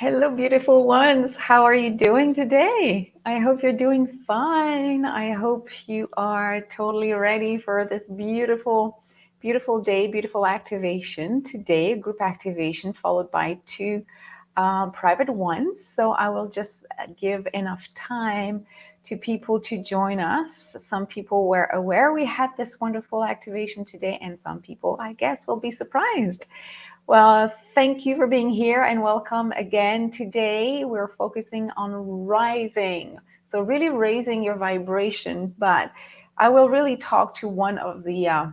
Hello, beautiful ones. How are you doing today? I hope you're doing fine. I hope you are totally ready for this beautiful, beautiful day, beautiful activation today, group activation followed by two private ones. So I will just give enough time to people to join us. Some people were aware we had this wonderful activation today, and some people, I guess, will be surprised. Well, thank you for being here and welcome again. Today, we're focusing on rising. So really raising your vibration, but I will really talk to one of the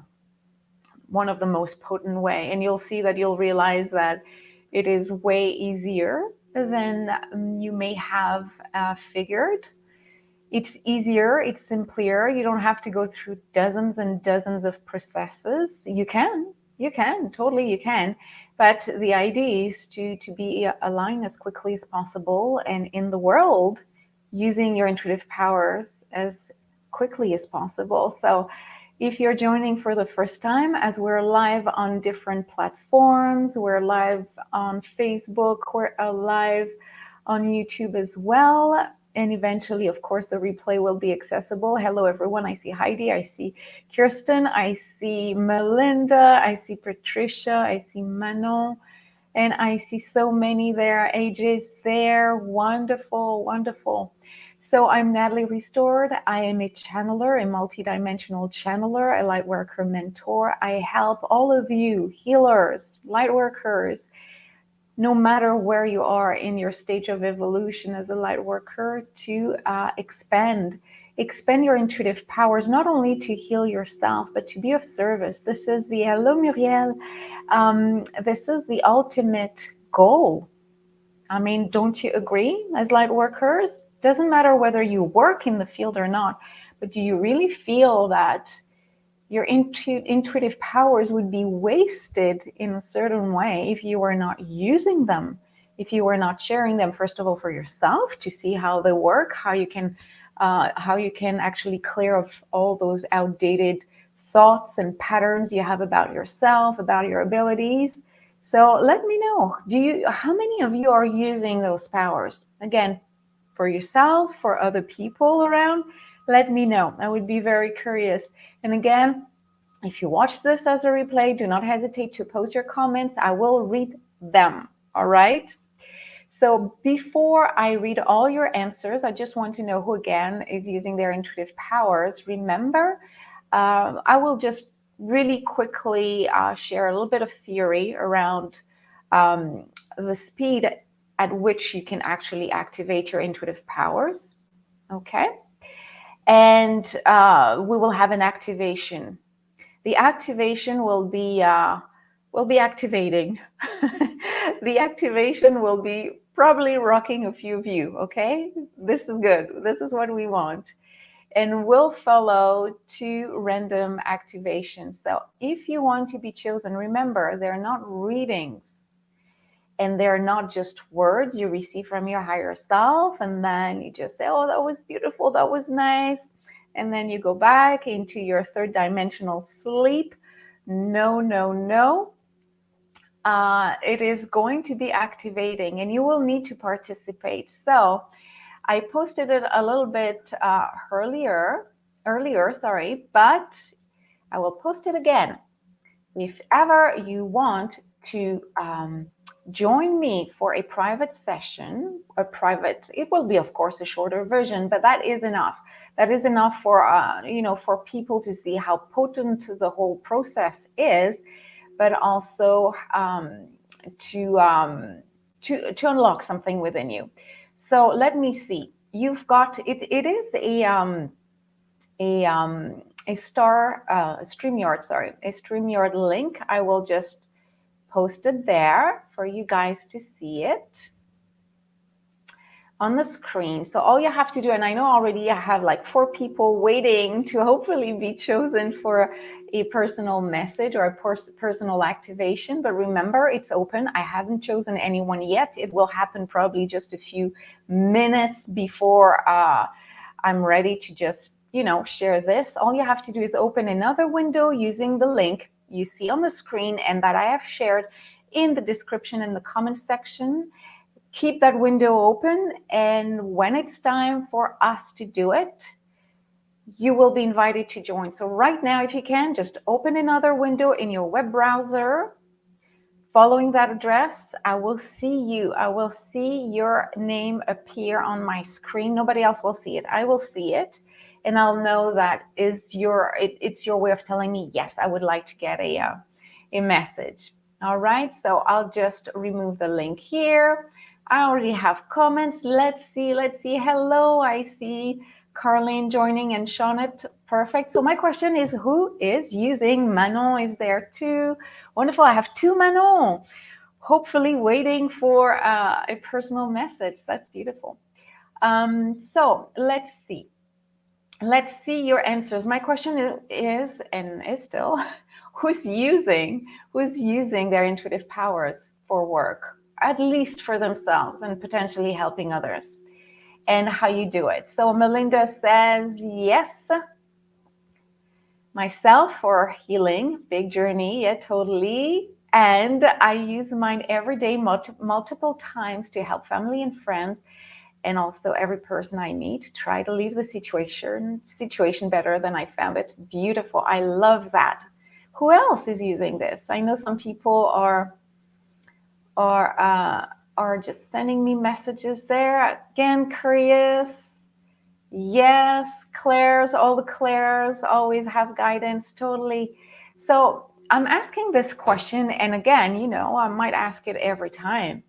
most potent way, and you'll see that you'll realize that it is way easier than you may have figured. It's easier, it's simpler. You don't have to go through dozens and dozens of processes. You can, totally you can. But the idea is to be aligned as quickly as possible and in the world using your intuitive powers as quickly as possible. So if you're joining for the first time, as we're live on different platforms, we're live on Facebook, we're live on YouTube as well. And eventually, of course, the replay will be accessible. Hello, everyone. I see Heidi. I see Kirsten. I see Melinda. I see Patricia. I see Manon. And I see so many there. AJ's there. Wonderful, wonderful. So I'm Nathalie Restored. I am a channeler, a multidimensional channeler, a lightworker mentor. I help all of you healers, lightworkers, no matter where you are in your stage of evolution as a light worker, to expand your intuitive powers, not only to heal yourself, but to be of service. This is the, hello Muriel, this is the ultimate goal. I mean, don't you agree? As light workers, doesn't matter whether you work in the field or not, but do you really feel that your intuitive powers would be wasted in a certain way if you were not using them, if you were not sharing them, first of all, for yourself to see how they work, how you can actually clear of all those outdated thoughts and patterns you have about yourself, about your abilities. So let me know, how many of you are using those powers? Again, for yourself, for other people around? Let me know. I would be very curious. And again, if you watch this as a replay, do not hesitate to post your comments. I will read them. All right. So before I read all your answers, I just want to know who again is using their intuitive powers. Remember, I will just really quickly share a little bit of theory around the speed at which you can actually activate your intuitive powers. Okay. And we will have an activation. The activation will be activating. The activation will be probably rocking a few of you. Okay, this is good. This is what we want. And we'll follow two random activations. So if you want to be chosen, remember, they're not readings. And they're not just words you receive from your higher self. And then you just say, oh, that was beautiful. That was nice. And then you go back into your third dimensional sleep. No, no, no. It is going to be activating and you will need to participate. So I posted it a little bit earlier, but I will post it again. If ever you want to join me for a private session, it will be, of course, a shorter version, but that is enough. That is enough for, for people to see how potent the whole process is, but also to unlock something within you. So let me see. You've got it. It is a StreamYard link. I will just post it there for you guys to see it on the screen. So all you have to do, and I know already I have like 4 people waiting to hopefully be chosen for a personal message or a personal activation, but remember, it's open. I haven't chosen anyone yet. It will happen probably just a few minutes before I'm ready to just, share this. All you have to do is open another window using the link you see on the screen and that I have shared in the description in the comment section. keep that window open, and when it's time for us to do it, you will be invited to join. So right now, if you can, just open another window in your web browser. Following that address, I will see you. I will see your name appear on my screen. Nobody else will see it. I will see it, and I'll know that it's your way of telling me, yes, I would like to get a message. All right, so I'll just remove the link here. I already have comments. Let's see. Hello, I see Carlene joining and Shawnette. Perfect. So my question is, who is using? Manon is there too. Wonderful. I have two Manon, hopefully waiting for a personal message. That's beautiful. So let's see. Let's see your answers. My question is, and is still, who's using their intuitive powers for work, at least for themselves and potentially helping others, and how you do it. So Melinda says, yes, myself for healing, big journey, yeah, totally. And I use mine every day, multiple times to help family and friends, and also every person I meet. Try to leave the situation better than I found it. Beautiful. I love that. Who else is using this? I know some people are just sending me messages there. Again, curious. Yes, Claire's, all the Claire's always have guidance, totally. So I'm asking this question, and again, I might ask it every time.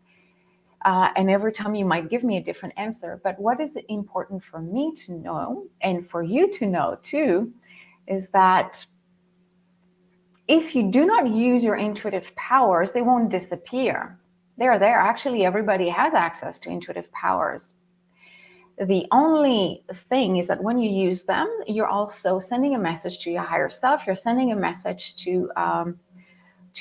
And every time you might give me a different answer. But what is important for me to know, and for you to know too, is that if you do not use your intuitive powers, they won't disappear. They're there. Actually, everybody has access to intuitive powers. The only thing is that when you use them, you're also sending a message to your higher self. You're sending a message to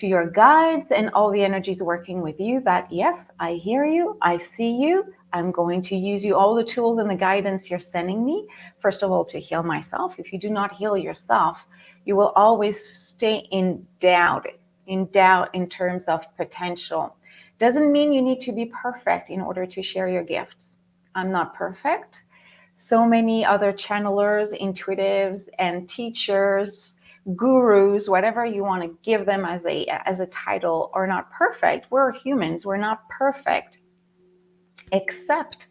your guides and all the energies working with you that, yes, I hear you, I see you, I'm going to use you, all the tools and the guidance you're sending me, first of all, to heal myself. If you do not heal yourself, you will always stay in doubt in terms of potential. Doesn't mean you need to be perfect in order to share your gifts. I'm not perfect. So many other channelers, intuitives, and teachers, gurus, whatever you want to give them as a title, are not perfect. We're humans. We're not perfect, except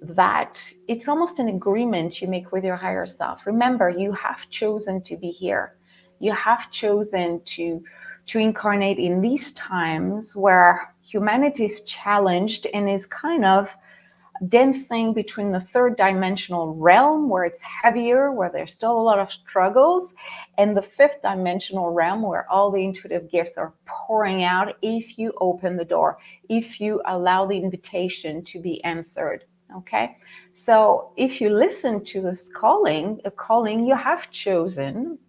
that it's almost an agreement you make with your higher self. Remember, you have chosen to be here. You have chosen to incarnate in these times where humanity is challenged and is kind of dancing between the third dimensional realm, where it's heavier, where there's still a lot of struggles, and the fifth dimensional realm, where all the intuitive gifts are pouring out if you open the door, if you allow the invitation to be answered. Okay, so if you listen to this calling, you have chosen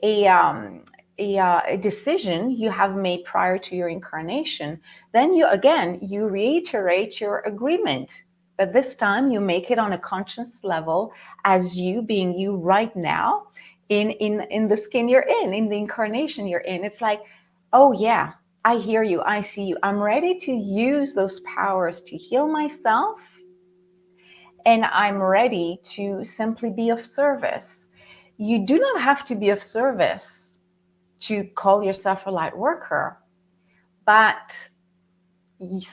a decision you have made prior to your incarnation. Then you reiterate your agreement. But this time you make it on a conscious level, as you being you right now, in the skin you're in the incarnation you're in. It's like, oh yeah, I hear you, I see you. I'm ready to use those powers to heal myself, and I'm ready to simply be of service. You do not have to be of service to call yourself a light worker, but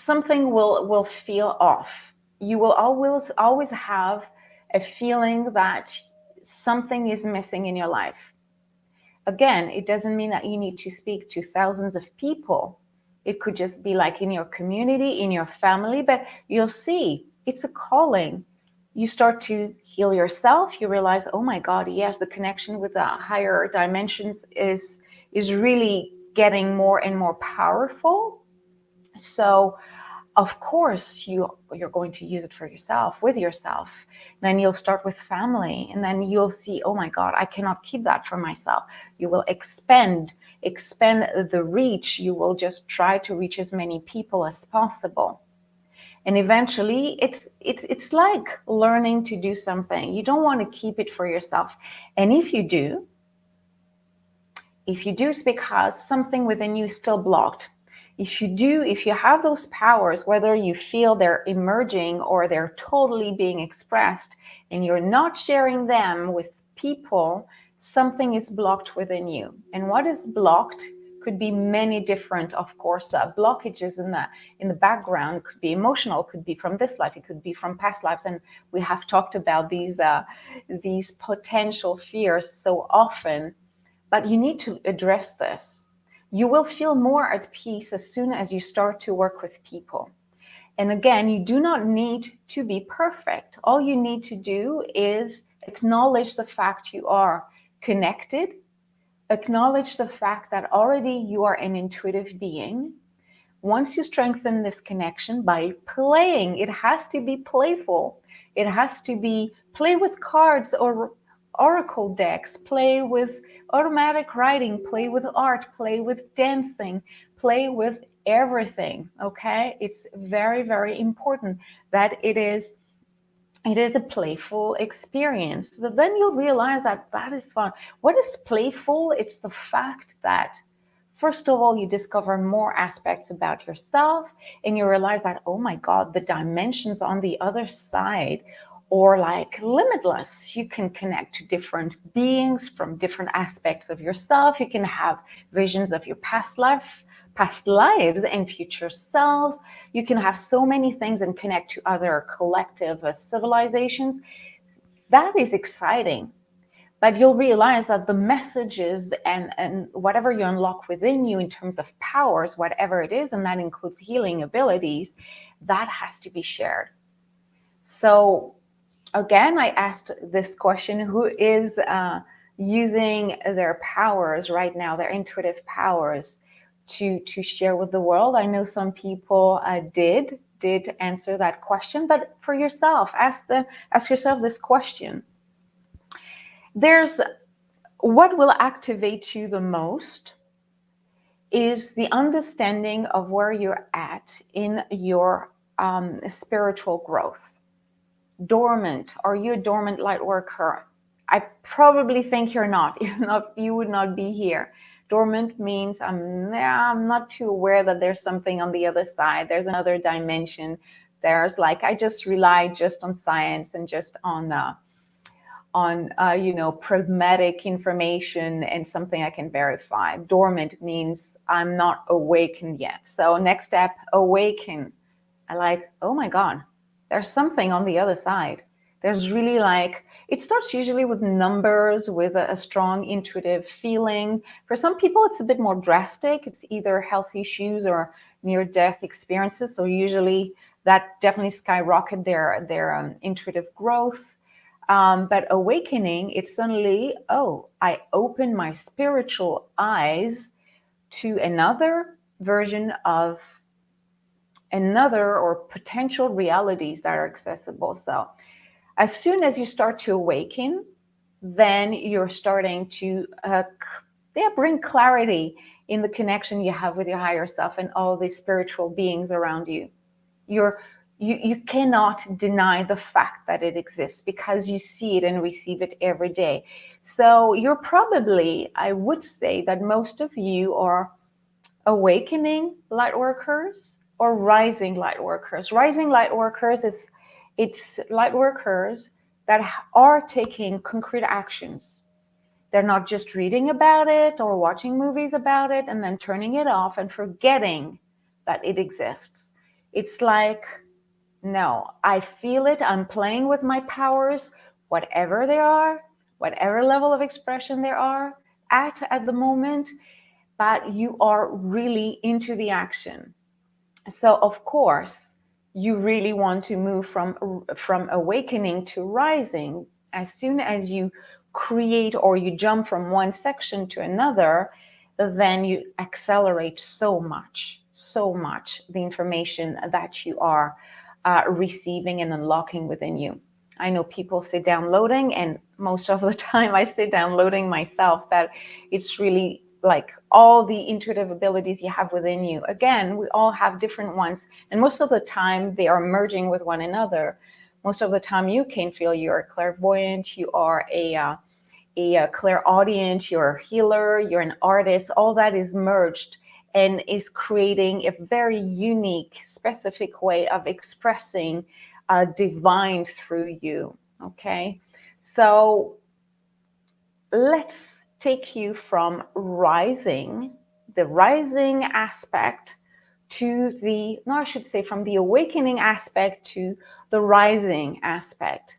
something will feel off. You will always have a feeling that something is missing in your life. Again, it doesn't mean that you need to speak to thousands of people. It could just be like in your community, in your family, but you'll see it's a calling. You start to heal yourself. You realize, oh my God, yes, the connection with the higher dimensions is really getting more and more powerful. So of course you're going to use it for yourself, with yourself. Then you'll start with family, and then you'll see, oh my God, I cannot keep that for myself. You will expand the reach. You will just try to reach as many people as possible. And eventually it's like learning to do something. You don't want to keep it for yourself. And if you do, it's because something within you is still blocked. If you have those powers, whether you feel they're emerging or they're totally being expressed, and you're not sharing them with people, something is blocked within you. And what is blocked could be many different, of course, blockages in the background. It could be emotional, could be from this life, it could be from past lives. And we have talked about these potential fears so often, but you need to address this. You will feel more at peace as soon as you start to work with people. And again, you do not need to be perfect. All you need to do is acknowledge the fact you are connected, acknowledge the fact that already you are an intuitive being. Once you strengthen this connection by playing, it has to be playful. It has to be play with cards or oracle decks, play with automatic writing, play with art, play with dancing, play with everything, okay? It's very, very important that it is a playful experience. But then you'll realize that is fun. What is playful? It's the fact that, first of all, you discover more aspects about yourself, and you realize that, oh my God, the dimensions on the other side are like limitless. You can connect to different beings from different aspects of yourself. You can have visions of your past lives and future selves. You can have so many things and connect to other collective civilizations. That is exciting. But you'll realize that the messages and whatever you unlock within you in terms of powers, whatever it is, and that includes healing abilities, that has to be shared. So again, I asked this question, who is using their powers right now, their intuitive powers, to share with the world? I know some people did answer that question, but for yourself, ask yourself this question. There's what will activate you the most is the understanding of where you're at in your spiritual growth. Dormant. Are you a dormant light worker? I probably think you're not. If not, you would not be here. Dormant means I'm not too aware that there's something on the other side. There's another dimension. There's like, I just rely just on science and just on pragmatic information and something I can verify. Dormant means I'm not awakened yet. So next step, awaken. I like, oh my God, there's something on the other side. There's really like, it starts usually with numbers, with a strong intuitive feeling. For some people, it's a bit more drastic. It's either health issues or near-death experiences. So usually that definitely skyrocket their intuitive growth. But awakening, it's suddenly, oh, I open my spiritual eyes to another version of another or potential realities that are accessible. So as soon as you start to awaken, then you're starting to bring clarity in the connection you have with your higher self and all the spiritual beings around you. You cannot deny the fact that it exists because you see it and receive it every day. So you're probably, I would say that most of you are awakening light workers or rising light workers. Rising light workers it's light workers that are taking concrete actions. They're not just reading about it or watching movies about it and then turning it off and forgetting that it exists. It's like, no, I feel it. I'm playing with my powers, whatever they are, whatever level of expression there are at the moment, but you are really into the action. So of course, you really want to move from awakening to rising. As soon as you create or you jump from one section to another, then you accelerate so much the information that you are receiving and unlocking within you. I know people say downloading, and most of the time I say downloading myself, that it's really like all the intuitive abilities you have within you. Again, we all have different ones, and most of the time they are merging with one another. Most of the time you can feel you're a clairvoyant, you are a clairaudient, you're a healer, you're an artist. All that is merged, and is creating a very unique, specific way of expressing divine through you. Okay, so let's take you from the rising aspect to the, no, I should say from the awakening aspect to the rising aspect.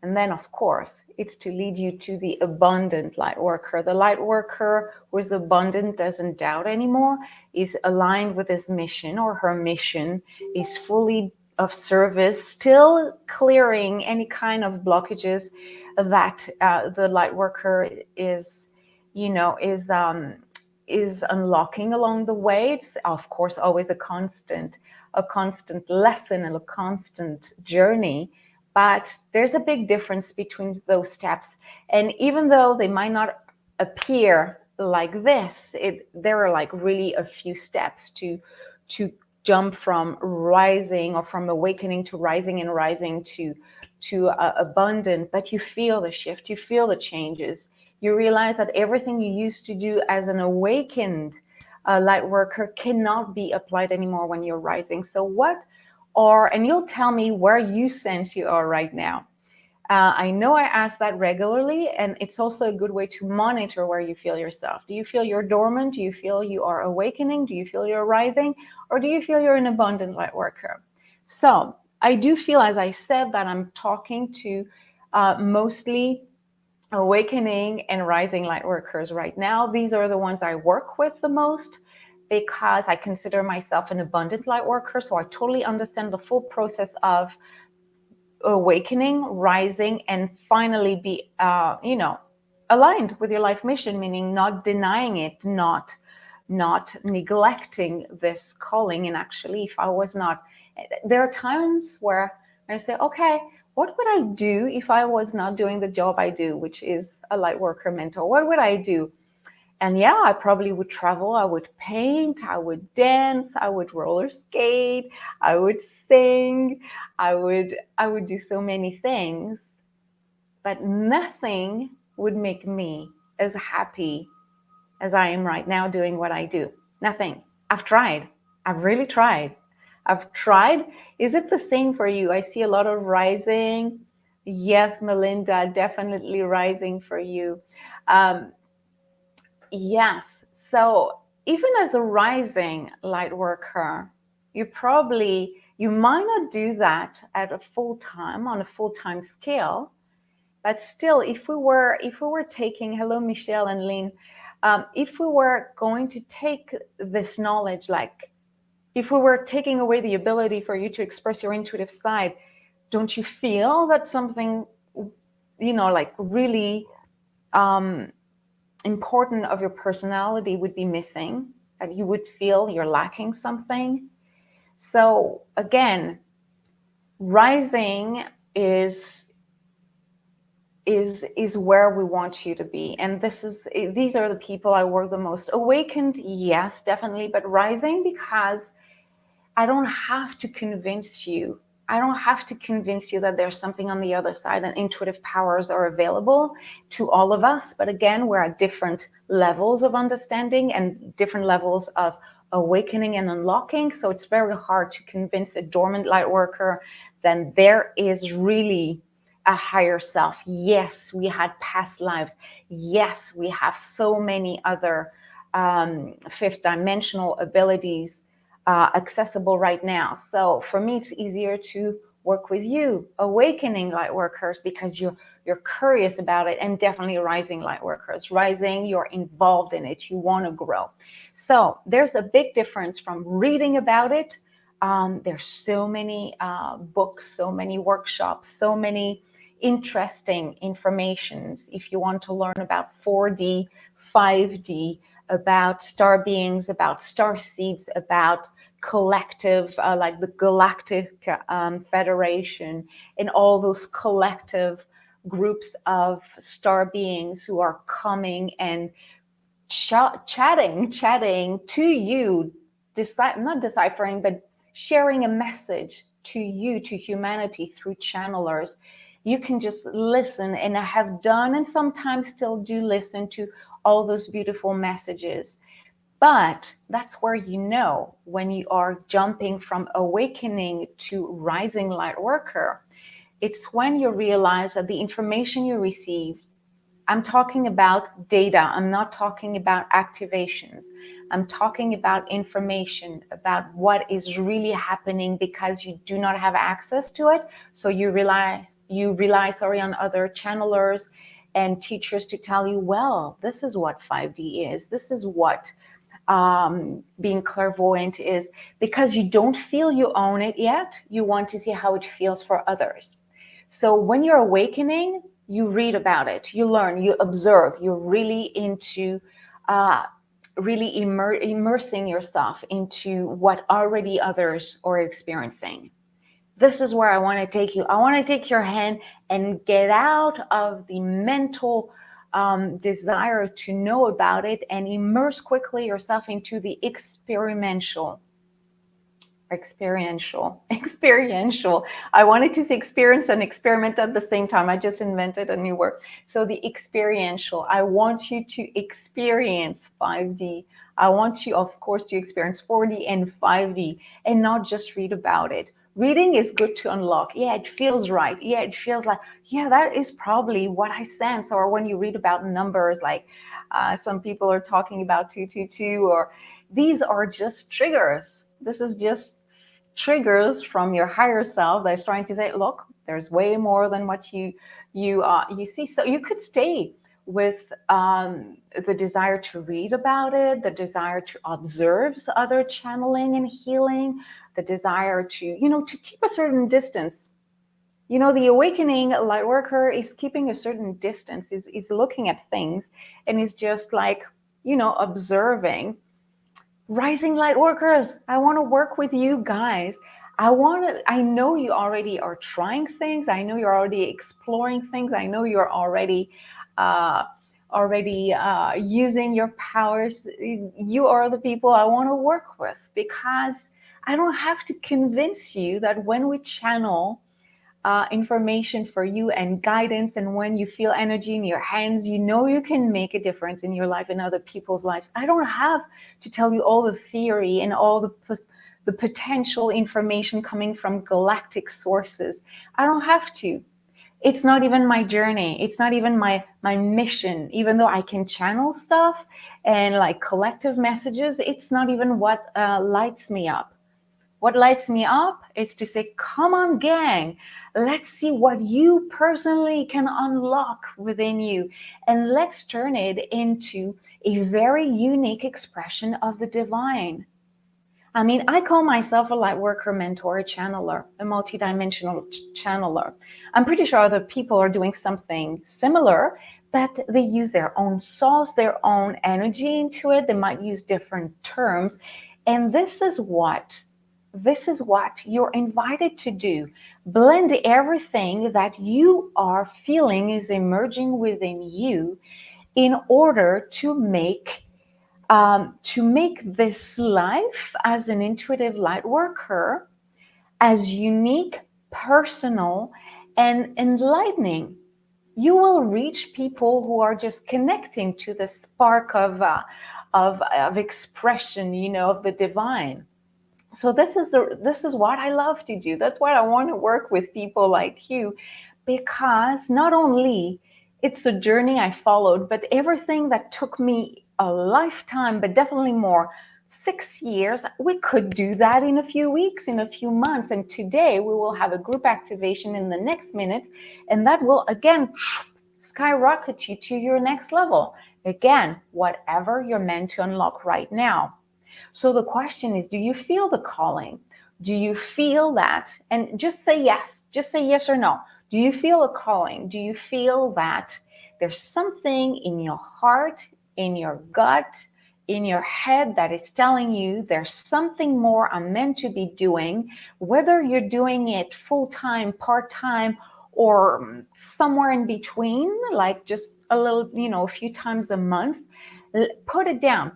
And then, of course, it's to lead you to the abundant light worker. The light worker who is abundant, doesn't doubt anymore, is aligned with his mission or her mission, is fully of service, still clearing any kind of blockages that the light worker is, is unlocking along the way. It's of course always a constant lesson and a constant journey. But there's a big difference between those steps. And even though they might not appear like this, there are like really a few steps to jump from rising or from awakening to rising and rising to abundant. But you feel the shift, you feel the changes. You realize that everything you used to do as an awakened light worker cannot be applied anymore when you're rising. So and you'll tell me where you sense you are right now. I know I ask that regularly, and it's also a good way to monitor where you feel yourself. Do you feel you're dormant? Do you feel you are awakening? Do you feel you're rising? Or do you feel you're an abundant light worker? So I do feel, as I said, that I'm talking to mostly awakening and rising light workers right now. These are the ones I work with the most, because I consider myself an abundant light worker. So I totally understand the full process of awakening, rising, and finally be, aligned with your life mission, meaning not denying it, not neglecting this calling. And actually, if I was not, there are times where I say, okay, what would I do if I was not doing the job I do, which is a light worker mentor? What would I do? And yeah, I probably would travel, I would paint, I would dance, I would roller skate, I would sing, I would do so many things, but nothing would make me as happy as I am right now doing what I do. Nothing. I've tried. I've really tried. I've tried. Is it the same for you? I see a lot of rising. Yes, Melinda, definitely rising for you. Yes. So even as a rising light worker, you might not do that at a on a full-time scale, but still, if we were taking, hello, Michelle and Lynn, if we were going to take this knowledge, like if we were taking away the ability for you to express your intuitive side, don't you feel that something, like really, important of your personality would be missing, that you would feel you're lacking something? So again, rising is where we want you to be. And these are the people I work the most. Awakened, yes, definitely, but rising, because I don't have to convince you. I don't have to convince you that there's something on the other side, and intuitive powers are available to all of us. But again, we're at different levels of understanding and different levels of awakening and unlocking. So it's very hard to convince a dormant light worker that there is really a higher self. Yes, we had past lives. Yes, we have so many other fifth dimensional abilities accessible right now. So for me, it's easier to work with you, awakening light workers, because you're curious about it, and definitely rising light workers. Rising, you're involved in it, you want to grow. So there's a big difference from reading about it. There's so many books, so many workshops, so many interesting informations. If you want to learn about 4D, 5D, about star beings, about star seeds, about collective, like the Galactic Federation, and all those collective groups of star beings who are coming and chatting to you, not deciphering, but sharing a message to you, to humanity, through channelers. You can just listen, and I have done and sometimes still do listen to all those beautiful messages. But that's where you know when you are jumping from awakening to rising light worker. It's when you realize that the information you receive, I'm talking about data, I'm not talking about activations. I'm talking about information about what is really happening because you do not have access to it. So you rely on other channelers and teachers to tell you, well, this is what 5D is. This is what being clairvoyant is, because you don't feel you own it yet. You want to see how it feels for others. So when you're awakening, you read about it, you learn, you observe, you're really into uh, really immersing yourself into what already others are experiencing. This is where I want to take you. I want to take your hand and get out of the mental desire to know about it and immerse quickly yourself into the experiential. I wanted to say experience and experiment at the same time. I just invented a new word. So the experiential. I want you to experience 5D. I want you, of course, to experience 4D and 5D and not just read about it. Reading is good to unlock. Yeah, it feels right. Yeah, it feels like, yeah, that is probably what I sense. Or when you read about numbers, like some people are talking about 222, or these are just triggers. This is just triggers from your higher self that's trying to say, look, there's way more than what you see. So you could stay with the desire to read about it, the desire to observe other channeling and healing, the desire to keep a certain distance. The awakening light worker is keeping a certain distance, is looking at things, and is just like, observing. Rising light workers, I want to work with you guys. I know you already are trying things. I know you're already exploring things. I know you're uh, already using your powers. You are the people I want to work with, because I don't have to convince you that when we channel information for you and guidance, and when you feel energy in your hands, you can make a difference in your life and other people's lives. I don't have to tell you all the theory and all the potential information coming from galactic sources. I don't have to. It's not even my journey. It's not even my mission. Even though I can channel stuff and like collective messages, it's not even what lights me up. What lights me up is to say, come on, gang, let's see what you personally can unlock within you. And let's turn it into a very unique expression of the divine. I mean, I call myself a light worker, mentor, a channeler, a multidimensional channeler. I'm pretty sure other people are doing something similar, but they use their own sauce, their own energy into it. They might use different terms. And this is what you're invited to do. Blend everything that you are feeling is emerging within you in order to make this life as an intuitive light worker as unique, personal, and enlightening. You will reach people who are just connecting to the spark of expression, of the divine. So this is what I love to do. That's why I want to work with people like you, because not only it's a journey I followed, but everything that took me a lifetime, but definitely more, 6 years, we could do that in a few weeks, in a few months. And today we will have a group activation in the next minutes, and that will again skyrocket you to your next level. Again, whatever you're meant to unlock right now. So the question is, do you feel the calling? Do you feel that? And just say yes. Just say yes or no. Do you feel a calling? Do you feel that there's something in your heart, in your gut, in your head that is telling you there's something more I'm meant to be doing, whether you're doing it full-time, part-time, or somewhere in between, like just a little, a few times a month? Put it down.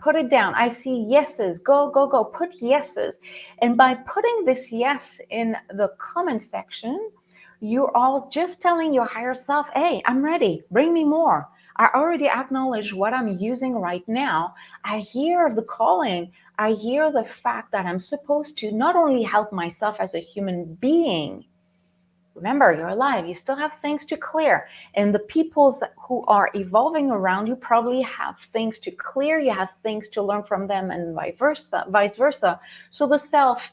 I see yeses. Go, go, go. Put yeses. And by putting this yes in the comment section, you're all just telling your higher self, hey, I'm ready. Bring me more. I already acknowledge what I'm using right now. I hear the calling. I hear the fact that I'm supposed to not only help myself as a human being. Remember, you're alive. You still have things to clear. And the people who are evolving around you probably have things to clear. You have things to learn from them, and vice versa. Vice versa. So the self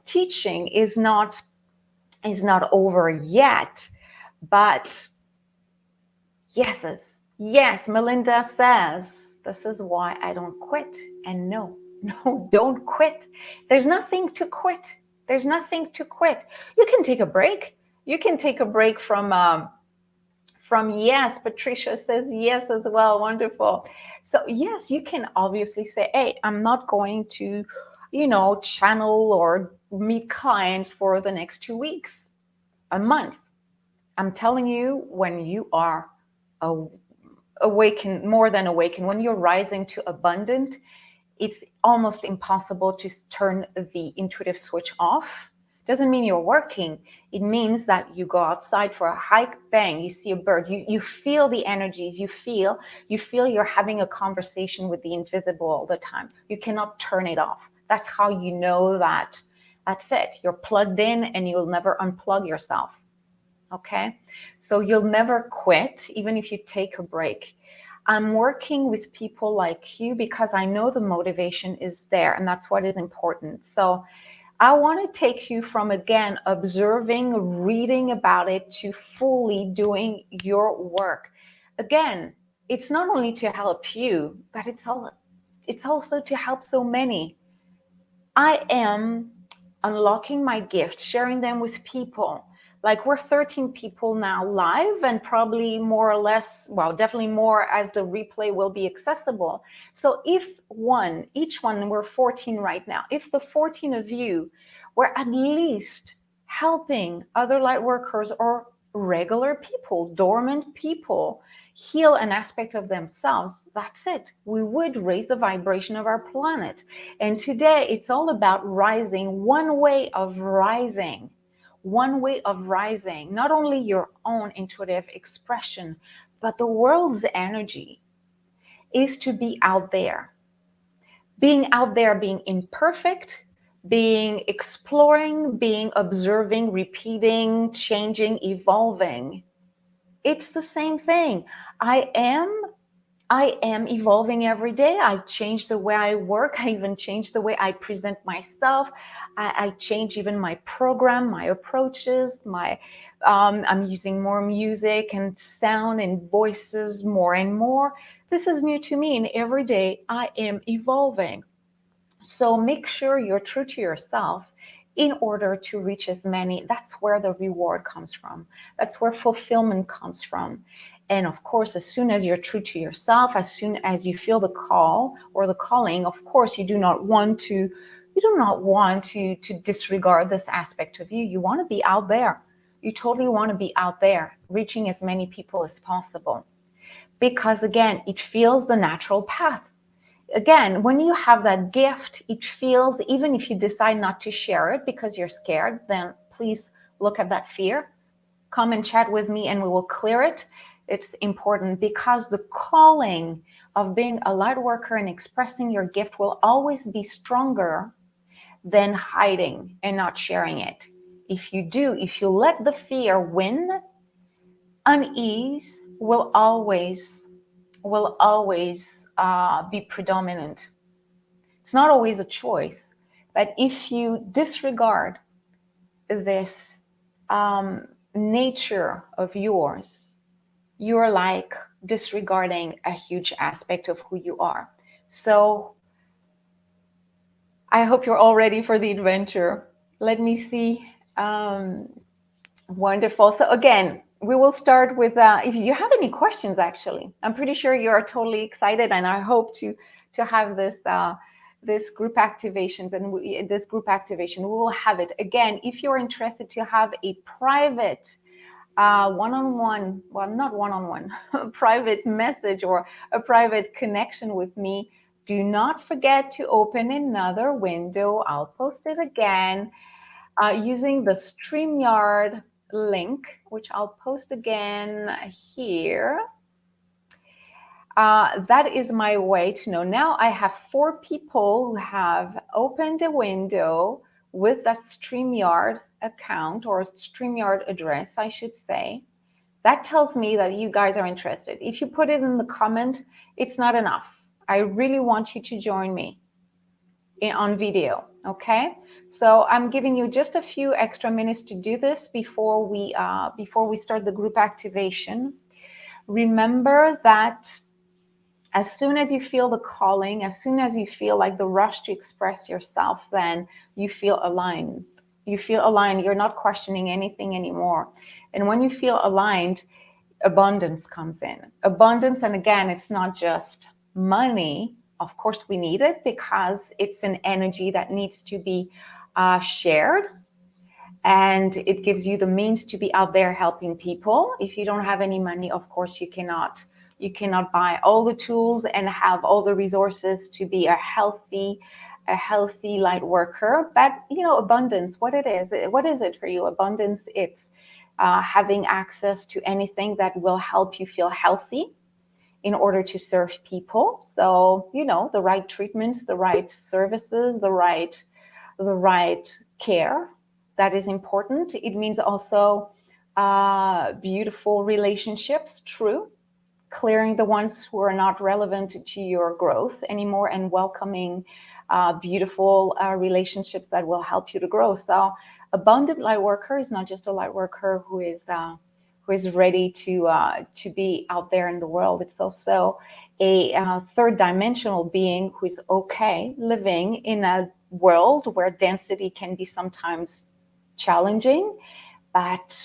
teaching is not over yet. But yes, Melinda says, this is why I don't quit. And no, don't quit. There's nothing to quit. There's nothing to quit. You can take a break. You can take a break from yes. Patricia says yes as well. Wonderful. So yes, you can obviously say, hey, I'm not going to, channel or meet clients for the next 2 weeks, a month. I'm telling you, when you are awaken, more than awaken, when you're rising to abundant, it's almost impossible to turn the intuitive switch off. Doesn't mean you're working. It means that you go outside for a hike, bang, you see a bird, you feel the energies, you feel you're having a conversation with the invisible all the time. You cannot turn it off. That's how you know that that's it. You're plugged in and you'll never unplug yourself. Okay, so you'll never quit, even if you take a break. I'm working with people like you because I know the motivation is there, and that's what is important. So I want to take you from, again, observing, reading about it, to fully doing your work. Again, it's not only to help you, but it's also to help so many. I am unlocking my gifts, sharing them with people. Like, we're 13 people now live, and probably more or less, well, definitely more as the replay will be accessible. So if each one, we're 14 right now, if the 14 of you were at least helping other light workers or regular people, dormant people, heal an aspect of themselves, that's it. We would raise the vibration of our planet. And today it's all about rising, one way of rising, not only your own intuitive expression, but the world's energy is to be out there. Being out there, being imperfect, being exploring, being observing, repeating, changing, evolving. It's the same thing. I am evolving every day. I change the way I work. I even change the way I present myself. I change even my program, my approaches, I'm using more music and sound and voices more and more. This is new to me, and every day I am evolving. So make sure you're true to yourself in order to reach as many. That's where the reward comes from. That's where fulfillment comes from. And of course, as soon as you're true to yourself, as soon as you feel the call or the calling, of course, you do not want to disregard this aspect of you. You want to be out there. You totally want to be out there, reaching as many people as possible. Because again, it feels the natural path. Again, when you have that gift, it feels, even if you decide not to share it because you're scared, then please look at that fear. Come and chat with me and we will clear it. It's important, because the calling of being a light worker and expressing your gift will always be stronger than hiding and not sharing it. If you let the fear win, unease will always be predominant. It's not always a choice, but if you disregard this nature of yours, you're like disregarding a huge aspect of who you are. So I hope you're all ready for the adventure. Let me see. Wonderful. So again, we will start with, if you have any questions, actually, I'm pretty sure you are totally excited, and I hope to have this group activations, and this group activation, we will have it. Again, if you're interested to have a private one-on-one, well, not one-on-one, private message or a private connection with me, do not forget to open another window. I'll post it again using the StreamYard link, which I'll post again here. that is my way to know. Now I have 4 people who have opened a window with that StreamYard account, or StreamYard address, I should say. That tells me that you guys are interested. If you put it in the comment, it's not enough. I really want you to join me on video, okay? So I'm giving you just a few extra minutes to do this before we start the group activation. Remember that as soon as you feel the calling, as soon as you feel like the rush to express yourself, then you feel aligned. You feel aligned. You're not questioning anything anymore. And when you feel aligned, abundance comes in. Abundance, and again, it's not just money. Of course, we need it because it's an energy that needs to be shared. And it gives you the means to be out there helping people. If you don't have any money, of course, you cannot buy all the tools and have all the resources to be a healthy light worker. But abundance, what is it for you? Abundance, it's having access to anything that will help you feel healthy in order to serve people. So the right treatments, the right services, the right care. That is important. It means also beautiful relationships, true. Clearing the ones who are not relevant to your growth anymore, and welcoming beautiful relationships that will help you to grow. So abundant light worker is not just a light worker who is ready to be out there in the world. It's also a third dimensional being who is okay living in a world where density can be sometimes challenging, but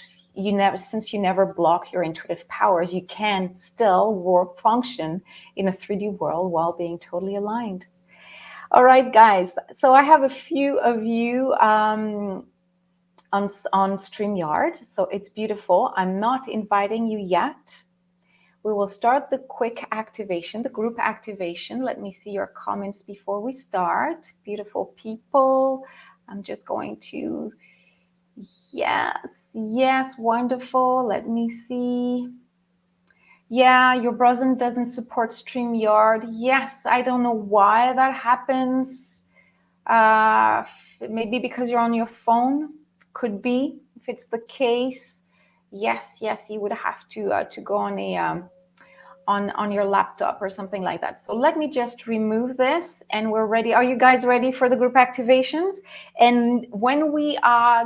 since you never block your intuitive powers, you can still function in a 3D world while being totally aligned. All right, guys. So I have a few of you on StreamYard, so it's beautiful. I'm not inviting you yet. We will start the quick activation, the group activation. Let me see your comments before we start. Beautiful people. I'm just going to, yes, wonderful. Let me see. Yeah, your brother doesn't support StreamYard. Yes, I don't know why that happens. Maybe because you're on your phone. Could be. If it's the case, yes, you would have to go on a on your laptop or something like that. So let me just remove this, and we're ready. Are you guys ready for the group activations? And when we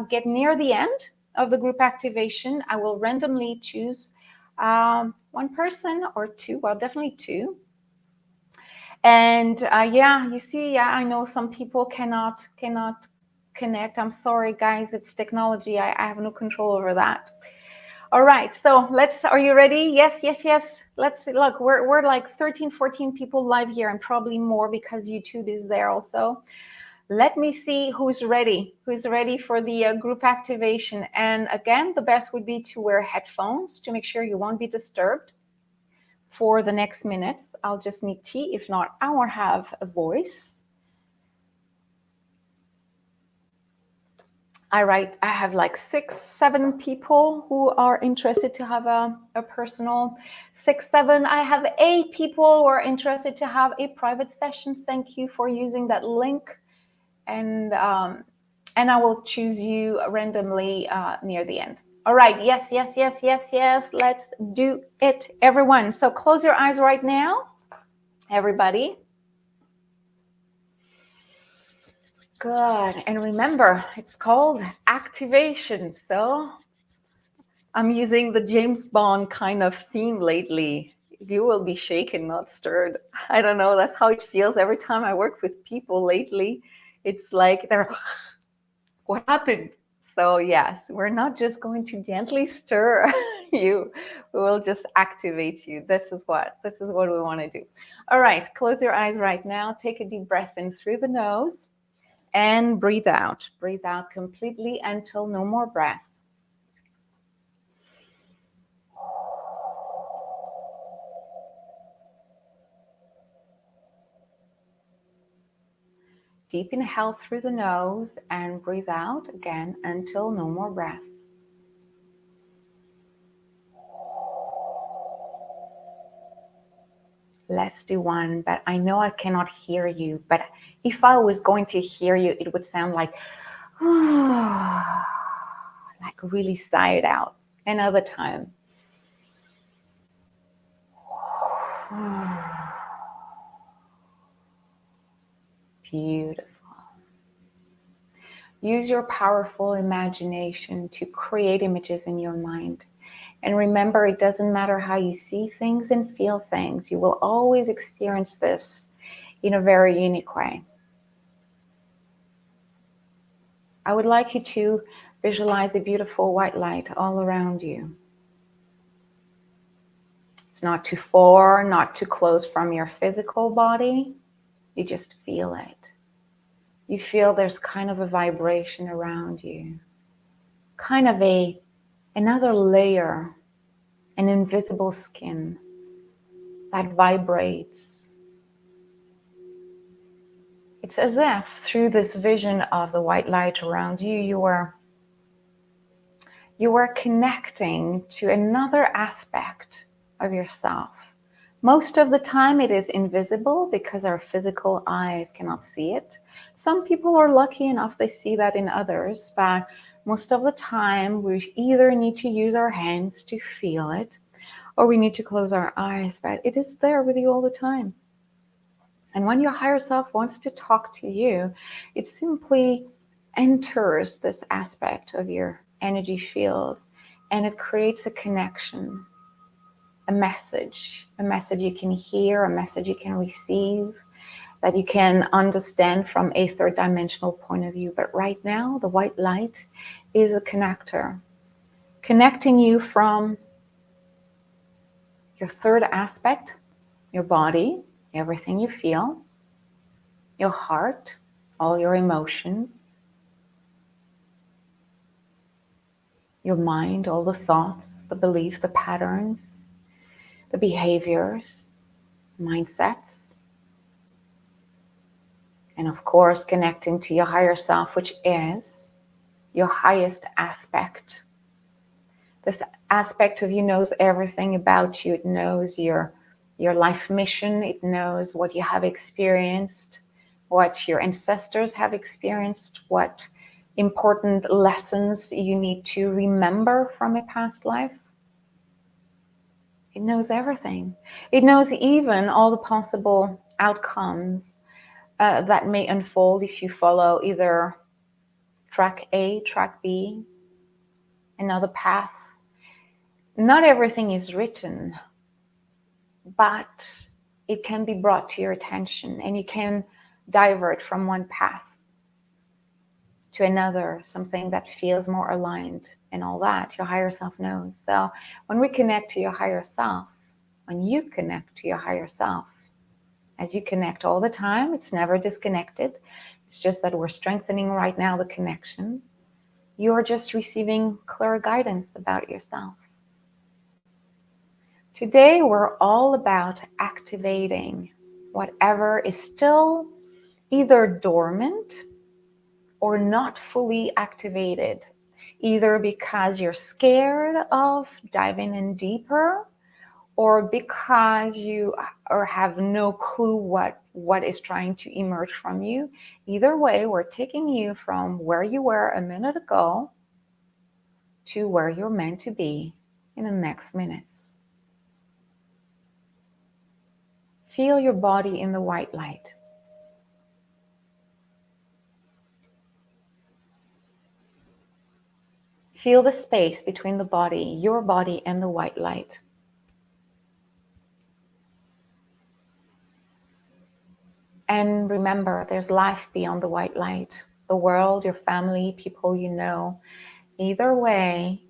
get near the end of the group activation, I will randomly choose one person or two. Well, definitely two. And you see, I know some people cannot connect. I'm sorry, guys. It's technology. I have no control over that. All right, so are you ready? Yes. Let's look, we're like 13, 14 people live here, and probably more because YouTube is there also. Let me see who's ready for the group activation. And again, the best would be to wear headphones to make sure you won't be disturbed for the next minutes. I'll just need tea. If not, I won't have a voice. I have like 6, 7 people who are interested to have a personal 6, 7. I have 8 people who are interested to have a private session. Thank you for using that link. And I will choose you randomly near the end. All right. Yes. Let's do it, everyone. So close your eyes right now, everybody. Good. And remember, it's called activation. So I'm using the James Bond kind of theme lately. You will be shaken, not stirred. I don't know. That's how it feels every time I work with people lately. It's like they're, what happened? So yes, we're not just going to gently stir you. We will just activate you. This is what we want to do. All right. Close your eyes right now. Take a deep breath in through the nose. And breathe out. Breathe out completely until no more breath. Deep inhale through the nose and breathe out again until no more breath. let's do one, but I know I cannot hear you. But if I was going to hear you, it would sound like, like really sigh it out. Another time. Beautiful. Use your powerful imagination to create images in your mind. And remember, it doesn't matter how you see things and feel things. You will always experience this in a very unique way. I would like you to visualize the beautiful white light all around you. It's not too far, not too close from your physical body. You just feel it. You feel there's kind of a vibration around you. Kind of another layer, an invisible skin that vibrates. It's as if through this vision of the white light around you, you are connecting to another aspect of yourself. Most of the time it is invisible because our physical eyes cannot see it. Some people are lucky enough they see that in others, but most of the time we either need to use our hands to feel it or we need to close our eyes, but it is there with you all the time. And when your higher self wants to talk to you, it simply enters this aspect of your energy field and it creates a connection, a message you can hear, a message you can receive, that you can understand from a third dimensional point of view. But right now, the white light is a connector, connecting you from your third aspect, your body, everything you feel, your heart, all your emotions, your mind, all the thoughts, the beliefs, the patterns, the behaviors, mindsets, and of course, connecting to your higher self, which is your highest aspect. This aspect of you knows everything about you. It knows your life mission. It knows what you have experienced, what your ancestors have experienced, what important lessons you need to remember from a past life. It knows everything. It knows even all the possible outcomes that may unfold if you follow either track A, track B, another path. Not everything is written, but it can be brought to your attention and you can divert from one path to another, something that feels more aligned and all that. Your higher self knows. So when we connect to your higher self, when you connect to your higher self, as you connect all the time, it's never disconnected. It's just that we're strengthening right now the connection. You're just receiving clear guidance about yourself. Today, we're all about activating whatever is still either dormant or not fully activated, either because you're scared of diving in deeper or because you or have no clue what is trying to emerge from you. Either way, we're taking you from where you were a minute ago to where you're meant to be in the next minutes. Feel your body in the white light. Feel the space between the body, your body, and the white light. And remember, there's life beyond the white light. The world, your family, people you know. Either way,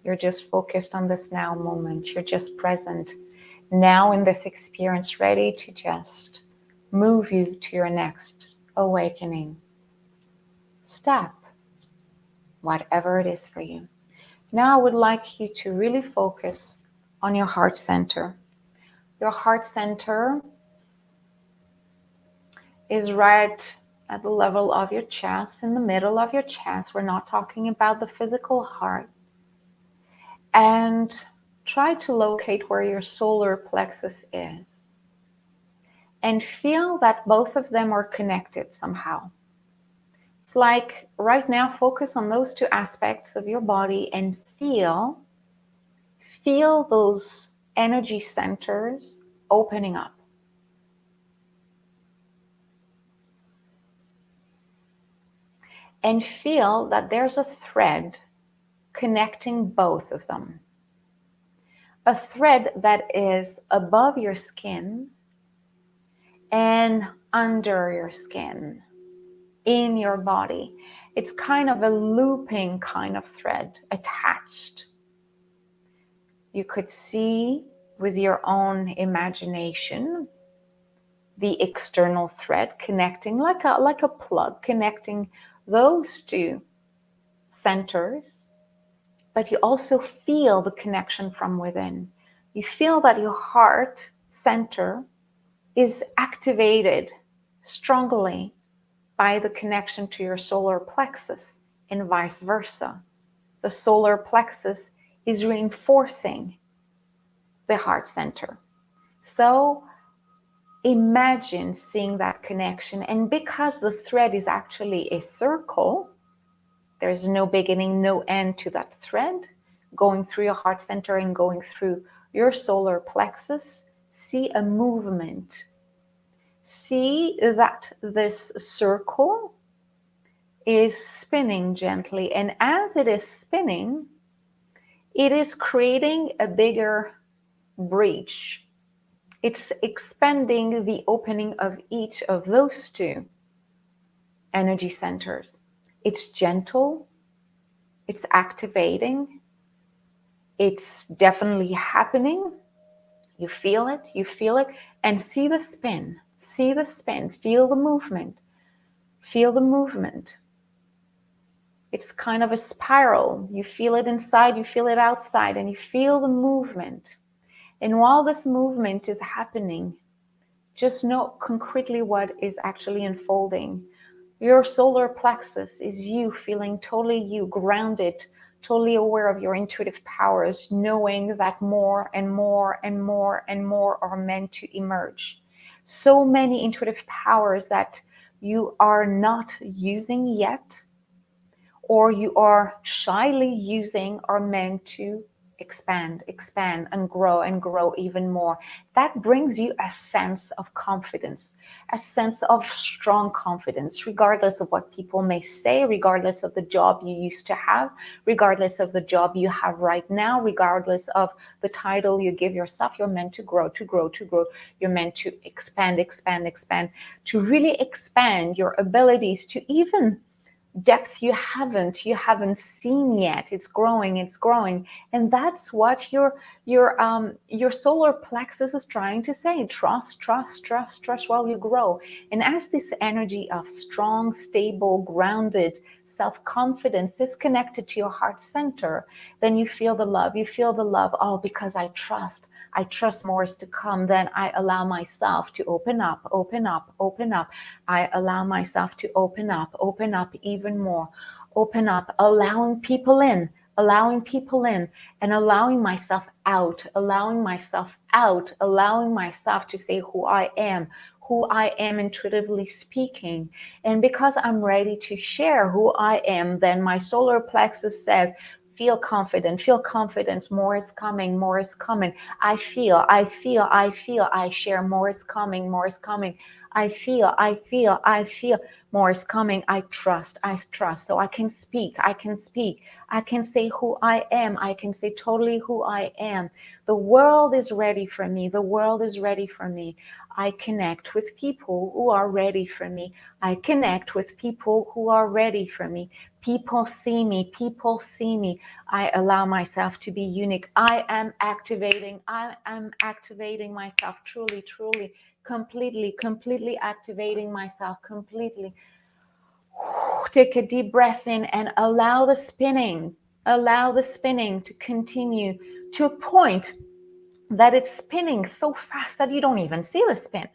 you're just focused on this now moment. You're just present now in this experience, ready to just move you to your next awakening step, whatever it is for you. Now I would like you to really focus on your heart center. Your heart center is right at the level of your chest, in the middle of your chest. We're not talking about the physical heart. And try to locate where your solar plexus is and feel that both of them are connected somehow. It's like right now, focus on those two aspects of your body and feel those energy centers opening up. And feel that there's a thread connecting both of them. A thread that is above your skin and under your skin, in your body. It's kind of a looping kind of thread attached. You could see with your own imagination the external thread connecting like a plug, connecting those two centers, but you also feel the connection from within. You feel that your heart center is activated strongly by the connection to your solar plexus and vice versa. The solar plexus is reinforcing the heart center. So imagine seeing that connection, and because the thread is actually a circle, there's no beginning, no end to that thread going through your heart center and going through your solar plexus. See a movement. See that this circle is spinning gently, and as it is spinning, it is creating a bigger breach. It's expanding the opening of each of those two energy centers. It's gentle, it's activating, it's definitely happening. You feel it, and see the spin, feel the movement, It's kind of a spiral. You feel it inside, you feel it outside, and you feel the movement. And while this movement is happening, just know concretely what is actually unfolding. Your solar plexus is you feeling totally you, grounded, totally aware of your intuitive powers, knowing that more and more and more and more are meant to emerge. So many intuitive powers that you are not using yet, or you are shyly using, are meant to expand and grow even more. That brings you a sense of confidence, a sense of strong confidence, regardless of what people may say, regardless of the job you used to have, regardless of the job you have right now, regardless of the title you give yourself. You're meant to grow. You're meant to expand, to really expand your abilities to even depth you haven't seen yet. It's growing, and that's what your solar plexus is trying to say. Trust while you grow. And as this energy of strong, stable, grounded self-confidence is connected to your heart center, then you feel the love. Oh, because I trust more is to come. Then I allow myself to open up. I allow myself to open up even more. Open up, allowing people in, and allowing myself out, allowing myself to say who I am intuitively speaking. And because I'm ready to share who I am, then my solar plexus says, feel confident, more is coming. I feel, I share, more is coming. I feel, more is coming. I trust. So I can speak. I can say who I am. I can say totally who I am. The world is ready for me. I connect with people who are ready for me. People see me. I allow myself to be unique. I am activating myself truly, completely activating myself completely. Take a deep breath in and allow the spinning to continue to a point that it's spinning so fast that you don't even see the spin.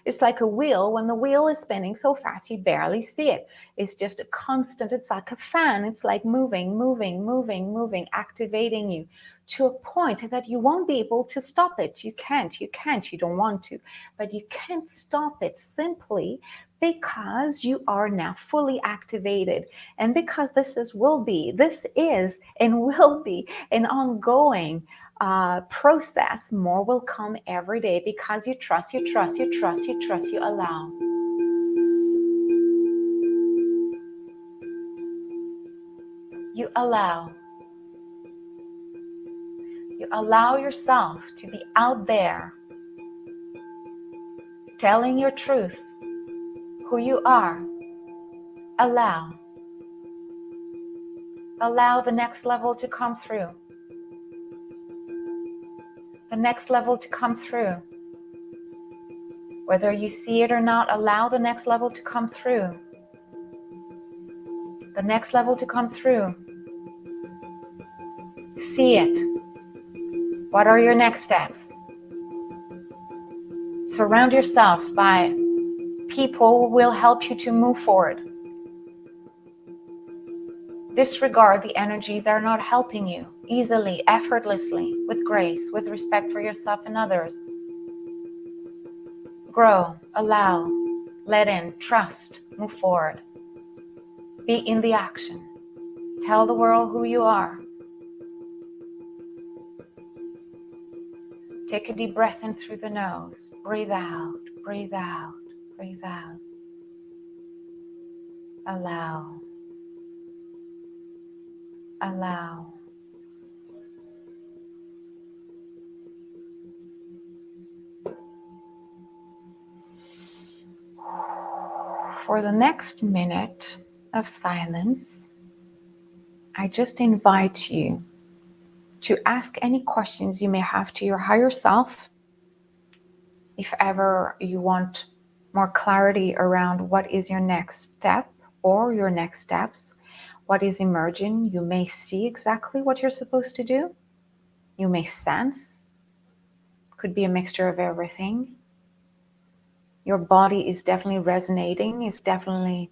It's like a wheel. When the wheel is spinning so fast, you barely see it. It's just a constant. It's like a fan. It's like moving, activating you to a point that you won't be able to stop it. You can't, you don't want to, but you can't stop it simply because you are now fully activated. And because this is and will be an ongoing process. More will come every day because you trust, you allow. You allow. You allow yourself to be out there telling your truth, who you are. Allow. Allow the next level to come through. The next level to come through. Whether you see it or not, allow the next level to come through. The next level to come through. See it. What are your next steps? Surround yourself by people who will help you to move forward. Disregard the energies that are not helping you easily, effortlessly, with grace, with respect for yourself and others. Grow, allow, let in, trust, move forward. Be in the action. Tell the world who you are. Take a deep breath in through the nose. Breathe out, breathe out, breathe out. Allow. Allow. For the next minute of silence, I just invite you to ask any questions you may have to your higher self. If ever you want more clarity around what is your next step or your next steps, what is emerging, you may see exactly what you're supposed to do. You may sense. Could be a mixture of everything. Your body is definitely resonating, is definitely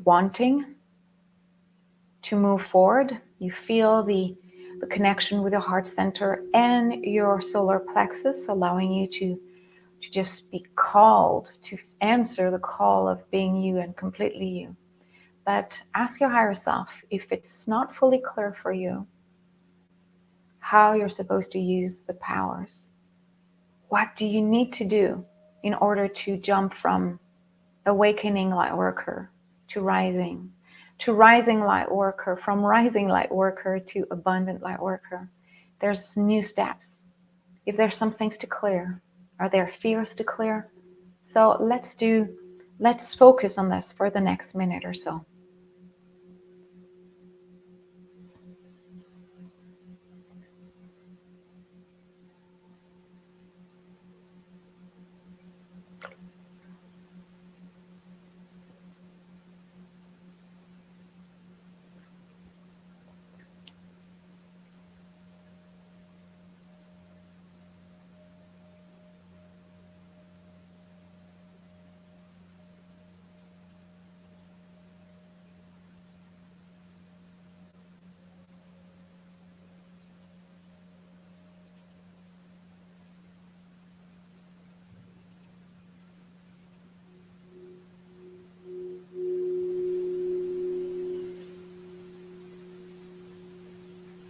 wanting to move forward. You feel the connection with your heart center and your solar plexus, allowing you to just be called, to answer the call of being you and completely you. But ask your higher self, if it's not fully clear for you how you're supposed to use the powers. What do you need to do in order to jump from awakening lightworker to rising lightworker, from rising lightworker to abundant lightworker? There's new steps. If there's some things to clear, are there fears to clear? So let's focus on this for the next minute or so.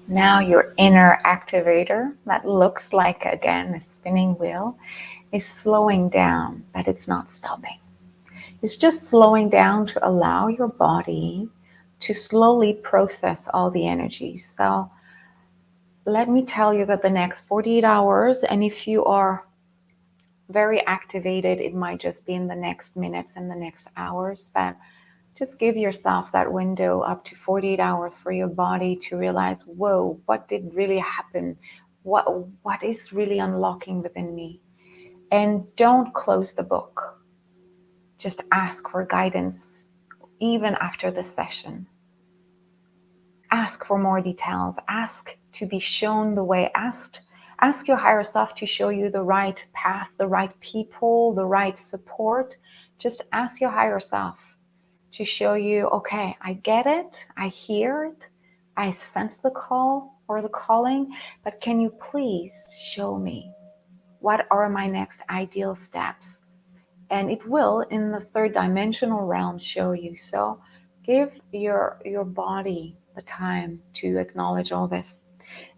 Now your inner activator, that looks like, again, a spinning wheel, is slowing down, but it's not stopping. It's just slowing down to allow your body to slowly process all the energies. So let me tell you that the next 48 hours, and if you are very activated, it might just be in the next minutes and the next hours, but just give yourself that window up to 48 hours for your body to realize, whoa, what did really happen? What is really unlocking within me? And don't close the book. Just ask for guidance even after the session. Ask for more details. Ask to be shown the way. Ask your higher self to show you the right path, the right people, the right support. Just ask your higher self to show you, okay, I get it, I hear it, I sense the call, or the calling, but can you please show me what are my next ideal steps? And it will, in the third dimensional realm, show you. So give your body the time to acknowledge all this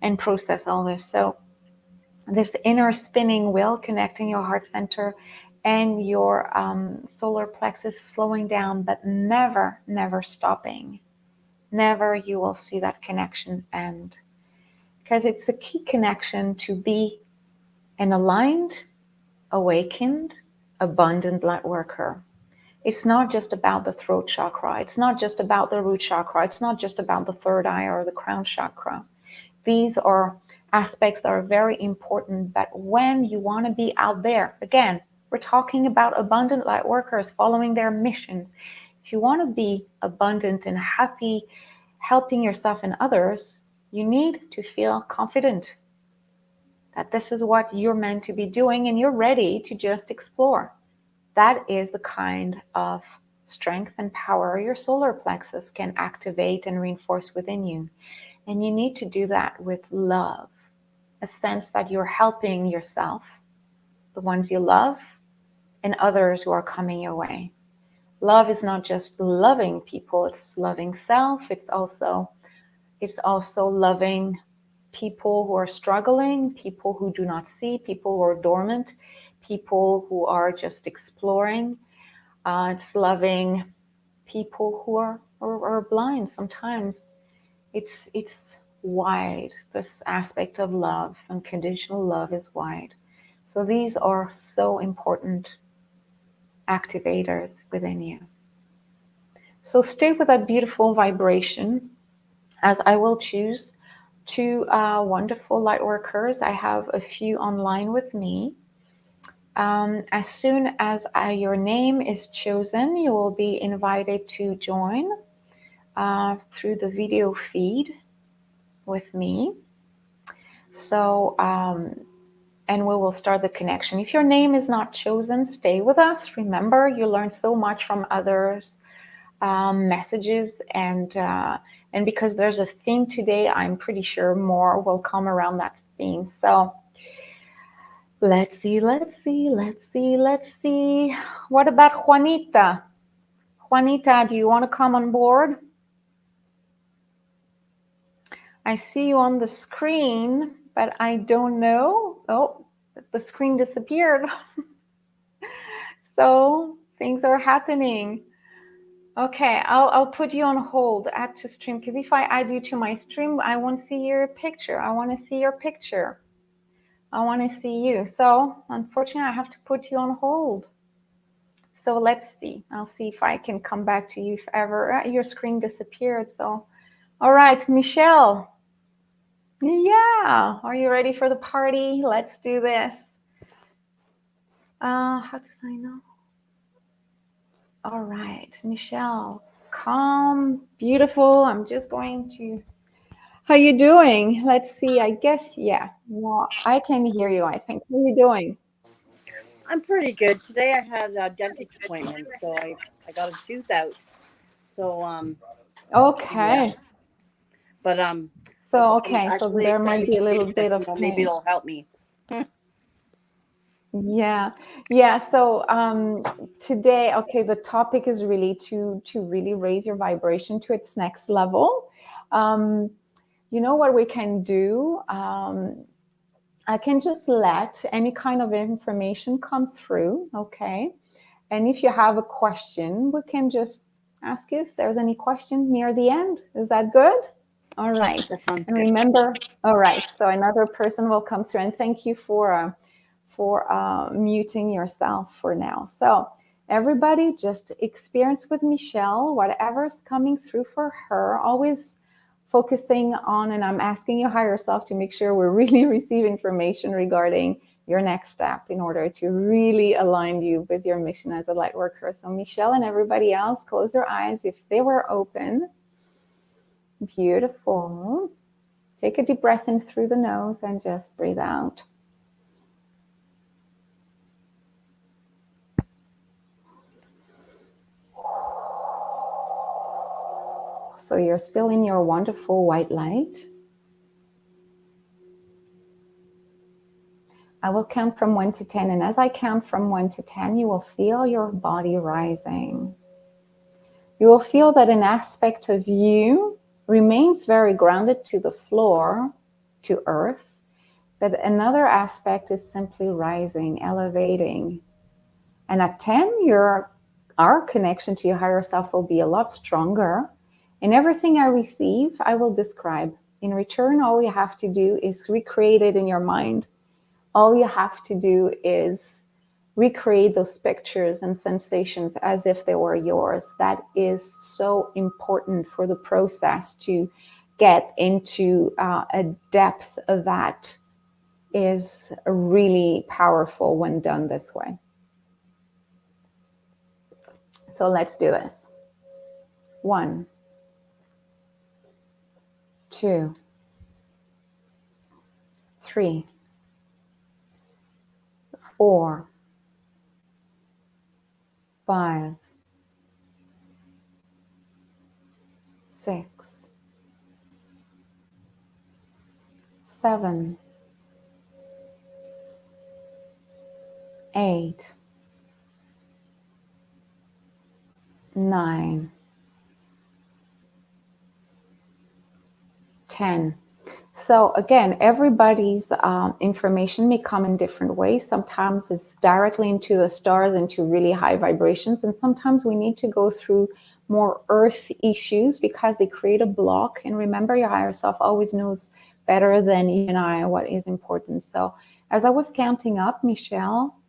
and process all this. So this inner spinning wheel connecting your heart center and your solar plexus, slowing down, but never, never stopping. Never you will see that connection end. Because it's a key connection to be an aligned, awakened, abundant light worker. It's not just about the throat chakra. It's not just about the root chakra. It's not just about the third eye or the crown chakra. These are aspects that are very important. But when you want to be out there, again, we're talking about abundant light workers following their missions. If you want to be abundant and happy, helping yourself and others, you need to feel confident that this is what you're meant to be doing and you're ready to just explore. That is the kind of strength and power your solar plexus can activate and reinforce within you. And you need to do that with love, a sense that you're helping yourself, the ones you love, and others who are coming your way. Love is not just loving people, it's loving self. It's also loving people who are struggling, people who do not see, people who are dormant, people who are just exploring. It's loving people who are blind sometimes. It's wide. This aspect of love, unconditional love, is wide. So these are so important activators within you. So stay with that beautiful vibration as I will choose two wonderful light workers. I have a few online with me. As soon as your name is chosen, you will be invited to join through the video feed with me. So, and we will start the connection. If your name is not chosen, stay with us. Remember, you learned so much from others' messages, and because there's a theme today, I'm pretty sure more will come around that theme. So let's see. What about Juanita? Juanita, do you want to come on board? I see you on the screen, but I don't know. Oh, the screen disappeared. So things are happening. Okay, I'll put you on hold, add to stream, because if I add you to my stream, I won't see your picture. I want to see your picture. I want to see you. So unfortunately, I have to put you on hold. So let's see. I'll see if I can come back to you if ever your screen disappeared. So, all right, Michelle. Yeah, are you ready for the party? Let's do this. How to sign off? All right, Michelle, calm, beautiful. I'm just going to. How you doing? Let's see. I guess, yeah. Well, I can hear you, I think. How are you doing? I'm pretty good. Today I had a dentist appointment, so I got a tooth out. So yeah. Okay. But So, I'm okay. So actually there might excited be a to little do bit this. of Maybe pain. it'll help me. Yeah. Yeah. So today, okay, the topic is really to really raise your vibration to its next level. You know what we can do? I can just let any kind of information come through, okay? And if you have a question, we can just ask you if there's any question near the end. Is that good? All right. That sounds And good. remember, all right, so another person will come through. And thank you for muting yourself for now. So everybody just experience with Michelle, whatever's coming through for her, always focusing on, and I'm asking your higher self to make sure we really receive information regarding your next step in order to really align you with your mission as a light worker. So Michelle and everybody else, close your eyes if they were open. Beautiful. Take a deep breath in through the nose and just breathe out. So you're still in your wonderful white light. I will count from 1 to 10. And as I count from 1 to 10, you will feel your body rising. You will feel that an aspect of you remains very grounded to the floor, to earth, but another aspect is simply rising, elevating. And at 10, our connection to your higher self will be a lot stronger. And everything I receive, I will describe. In return, all you have to do is recreate it in your mind. All you have to do is recreate those pictures and sensations as if they were yours. That is so important for the process to get into a depth that is really powerful when done this way. So let's do this. 1, 2, 3, 4, 5, 6, 7, 8, 9, 10. So again, everybody's information may come in different ways. Sometimes it's directly into the stars, into really high vibrations. And sometimes we need to go through more earth issues because they create a block. And remember, your higher self always knows better than you and I what is important. So as I was counting up, Michelle,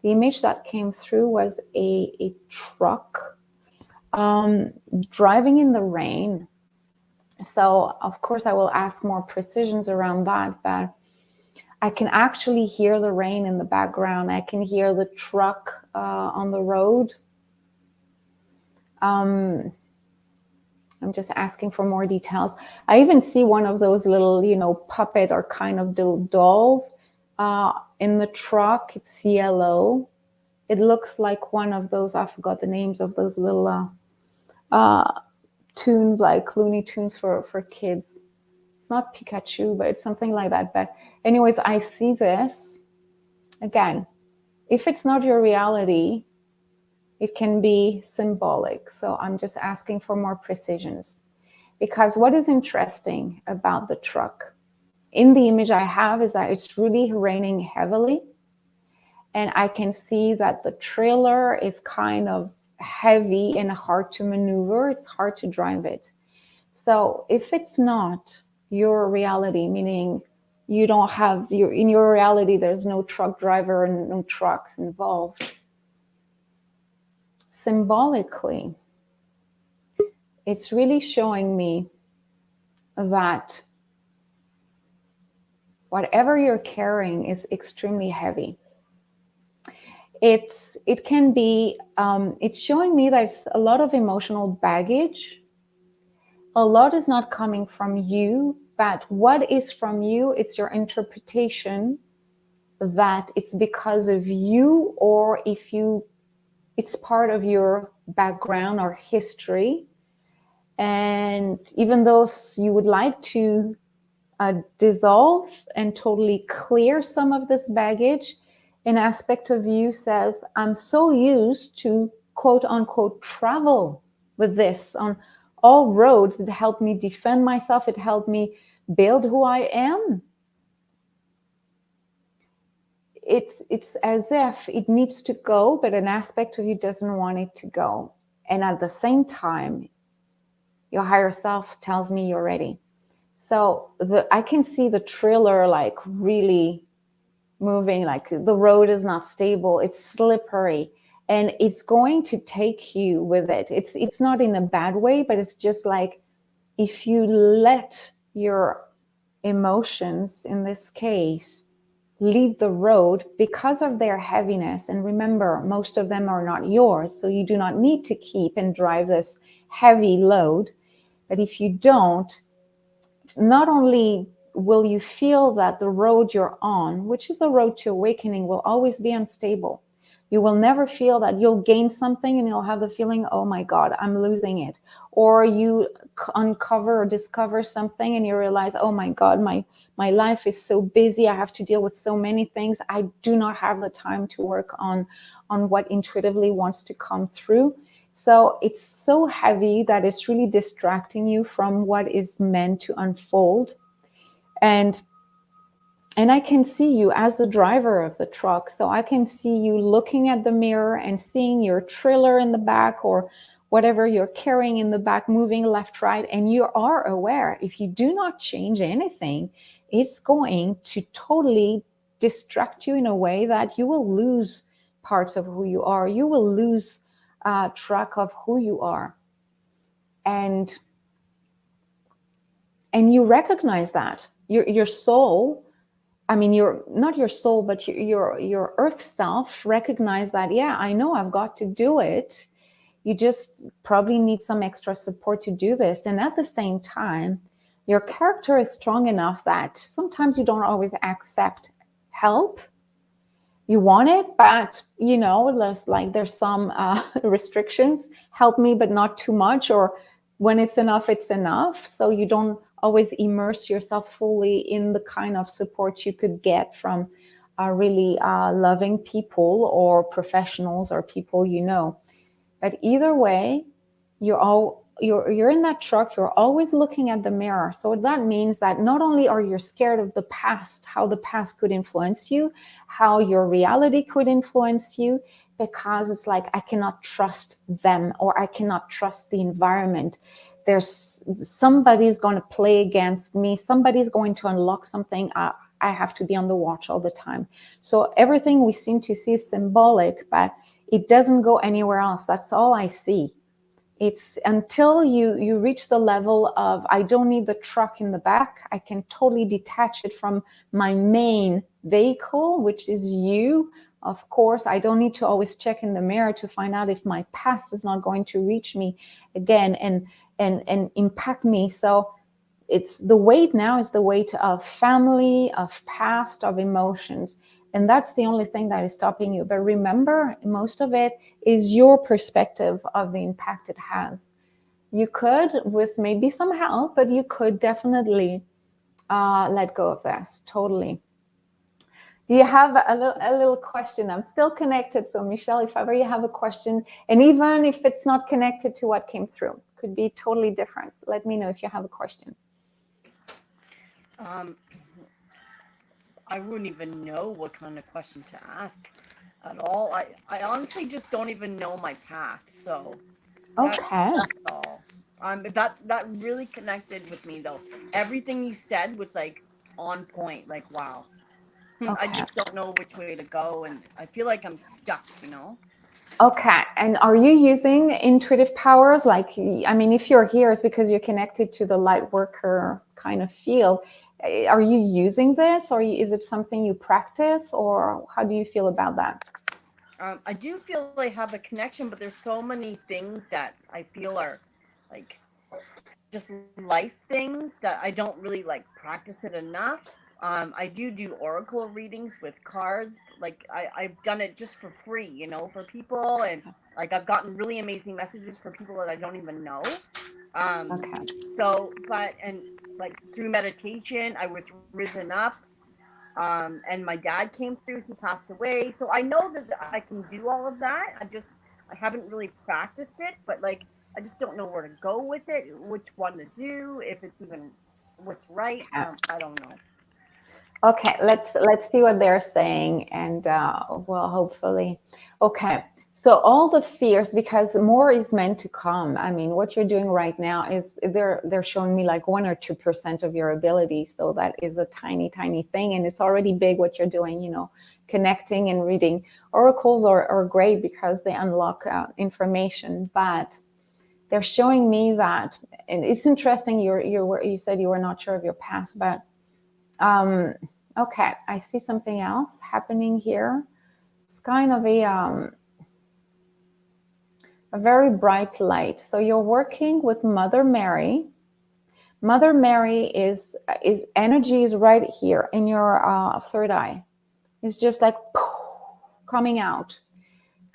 the image that came through was a truck driving in the rain. So of course I will ask more precisions around that, but I can actually hear the rain in the background. I can hear the truck on the road. I'm just asking for more details. I even see one of those little, puppet or kind of dolls in the truck. It's yellow. It looks like one of those, I forgot the names of those little tunes, like Looney Tunes for kids. It's not Pikachu, but it's something like that. But anyways, I see this. Again, if it's not your reality, it can be symbolic. So I'm just asking for more precisions. Because what is interesting about the truck, in the image I have, is that it's really raining heavily. And I can see that the trailer is kind of heavy and hard to maneuver. It's hard to drive it. So if it's not your reality, meaning you don't have in your reality, there's no truck driver and no trucks involved. Symbolically, it's really showing me that whatever you're carrying is extremely heavy. It can be, it's showing me there's a lot of emotional baggage. A lot is not coming from you, but what is from you, it's your interpretation that it's because of you, or it's part of your background or history. And even though you would like to dissolve and totally clear some of this baggage, an aspect of you says, I'm so used to quote unquote travel with this on all roads. It helped me defend myself. It helped me build who I am. It's as if it needs to go, but an aspect of you doesn't want it to go. And at the same time, your higher self tells me you're ready. So I can see the trailer like really moving, like the road is not stable, it's slippery, and it's going to take you with it. It's not in a bad way, but it's just like if you let your emotions, in this case, lead the road because of their heaviness. And remember, most of them are not yours, so you do not need to keep and drive this heavy load. But if you don't, not only will you feel that the road you're on, which is the road to awakening, will always be unstable. You will never feel that you'll gain something and you'll have the feeling, oh my God, I'm losing it. Or you uncover or discover something and you realize, oh my God, my life is so busy. I have to deal with so many things. I do not have the time to work on what intuitively wants to come through. So it's so heavy that it's really distracting you from what is meant to unfold. And I can see you as the driver of the truck. So I can see you looking at the mirror and seeing your trailer in the back or whatever you're carrying in the back, moving left, right. And you are aware, if you do not change anything, it's going to totally distract you in a way that you will lose parts of who you are. You will lose track of who you are. And you recognize that. Your soul, I mean, you're not your soul, but your earth self recognize that, yeah, I know I've got to do it. You just probably need some extra support to do this. And at the same time, your character is strong enough that sometimes you don't always accept help. You want it, but there's some restrictions. Help me, but not too much. Or when it's enough, it's enough. So you don't always immerse yourself fully in the kind of support you could get from really loving people or professionals or people you know. But either way, you're in that truck, you're always looking at the mirror. So that means that not only are you scared of the past, how the past could influence you, how your reality could influence you, because it's like, I cannot trust them or I cannot trust the environment. There's somebody's going to play against me. Somebody's going to unlock something. I have to be on the watch all the time. So everything we seem to see is symbolic, but it doesn't go anywhere else. That's all I see. It's until you reach the level of, I don't need the truck in the back. I can totally detach it from my main vehicle, which is you. Of course, I don't need to always check in the mirror to find out if my past is not going to reach me again and impact me. So it's the weight now is the weight of family, of past, of emotions. And that's the only thing that is stopping you. But remember, most of it is your perspective of the impact it has. You could, with maybe some help, but you could definitely let go of this, totally. Do you have a little question? I'm still connected. So Michelle, if ever you have a question, and even if it's not connected to what came through, could be totally different. Let me know if you have a question. I wouldn't even know what kind of question to ask at all. I honestly just don't even know my path. So okay, that's all. That really connected with me though. Everything you said was like on point. Like wow. Okay. I just don't know which way to go, and I feel like I'm stuck. Okay, and are you using intuitive powers? Like, I mean, if you're here, it's because you're connected to the lightworker kind of field. Are you using this, or is it something you practice, or how do you feel about that? I do feel I have a connection, but there's so many things that I feel are like just life things that I don't really like practice it enough. I do oracle readings with cards. Like I've done it just for free, for people, and like I've gotten really amazing messages for people that I don't even know. Okay. So, and like through meditation, I was risen up. And my dad came through. He passed away. So I know that I can do all of that. I haven't really practiced it, but like I just don't know where to go with it, which one to do, if it's even what's right. I don't know. Okay, let's see what they're saying, and well, hopefully. Okay, so all the fears, because more is meant to come. I mean, what you're doing right now is they're showing me like 1 or 2% of your ability, so that is a tiny thing, and it's already big what you're doing. Connecting and reading oracles are great because they unlock information, but they're showing me that, and it's interesting. You said you were not sure of your past, but. Okay, I see something else happening here. It's kind of a very bright light. So you're working with Mother Mary. Mother Mary is energy is right here in your third eye. It's just like coming out.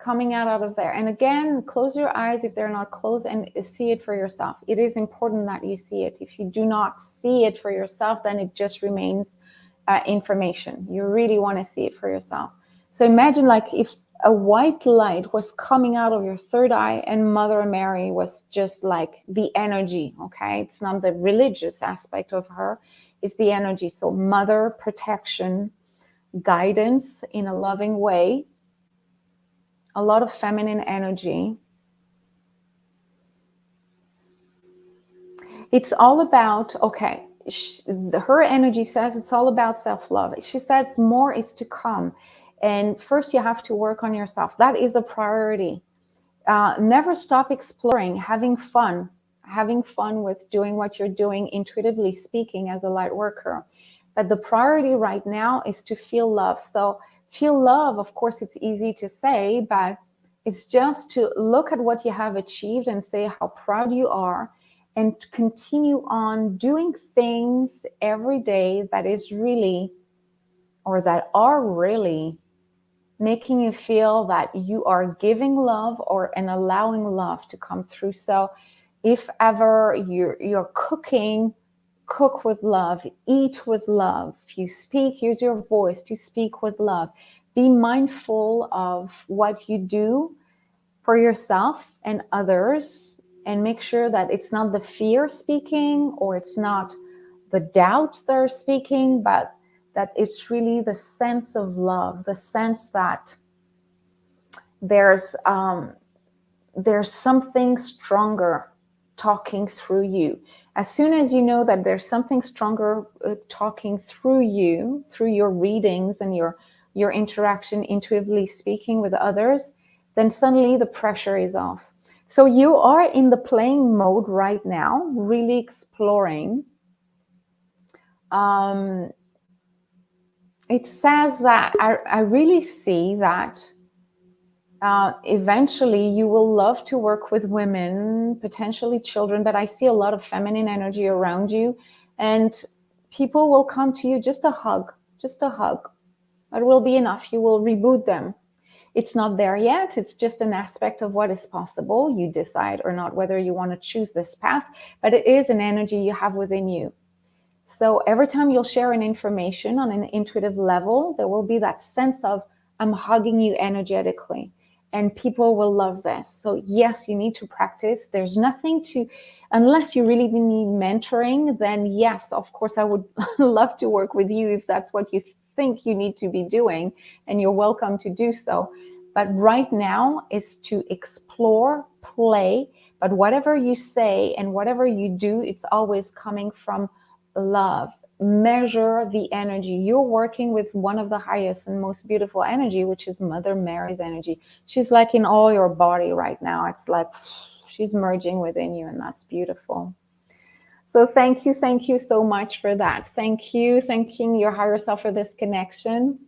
coming out of there. And again, close your eyes if they're not closed and see it for yourself. It is important that you see it. If you do not see it for yourself, then it just remains information. You really want to see it for yourself. So imagine like if a white light was coming out of your third eye and Mother Mary was just like the energy, okay? It's not the religious aspect of her, it's the energy. So mother, protection, guidance in a loving way, a lot of feminine energy. It's all about, okay, her energy says it's all about self-love. She says more is to come. And first you have to work on yourself. That is the priority. Never stop exploring, having fun with doing what you're doing, intuitively speaking, as a light worker. But the priority right now is to feel love. So feel love, of course, it's easy to say, but it's just to look at what you have achieved and say how proud you are, and continue on doing things every day that is really, or that are really, making you feel that you are giving love and allowing love to come through. So if ever you're cooking, cook with love, eat with love. If you speak, use your voice to speak with love. Be mindful of what you do for yourself and others, and make sure that it's not the fear speaking, or it's not the doubts that are speaking, but that it's really the sense of love, the sense that there's something stronger talking through you. As soon as you know that there's something stronger talking through you, through your readings and your interaction, intuitively speaking with others, then suddenly the pressure is off. So you are in the playing mode right now, really exploring. It says that I really see that eventually you will love to work with women, potentially children, but I see a lot of feminine energy around you, and people will come to you, just a hug. That will be enough. You will reboot them. It's not there yet. It's just an aspect of what is possible. You decide or not whether you want to choose this path, but it is an energy you have within you. So every time you'll share an information on an intuitive level, there will be that sense of, I'm hugging you energetically, and people will love this. So yes, you need to practice. There's nothing to, unless you really need mentoring, then yes, of course, I would love to work with you if that's what you think you need to be doing, and you're welcome to do so. But right now is to explore, play, but whatever you say and whatever you do, it's always coming from love. Measure the energy. You're working with one of the highest and most beautiful energy, which is Mother Mary's energy. She's like in all your body right now. It's like she's merging within you, and that's beautiful. So thank you so much for that. Thank you, thanking your higher self for this connection.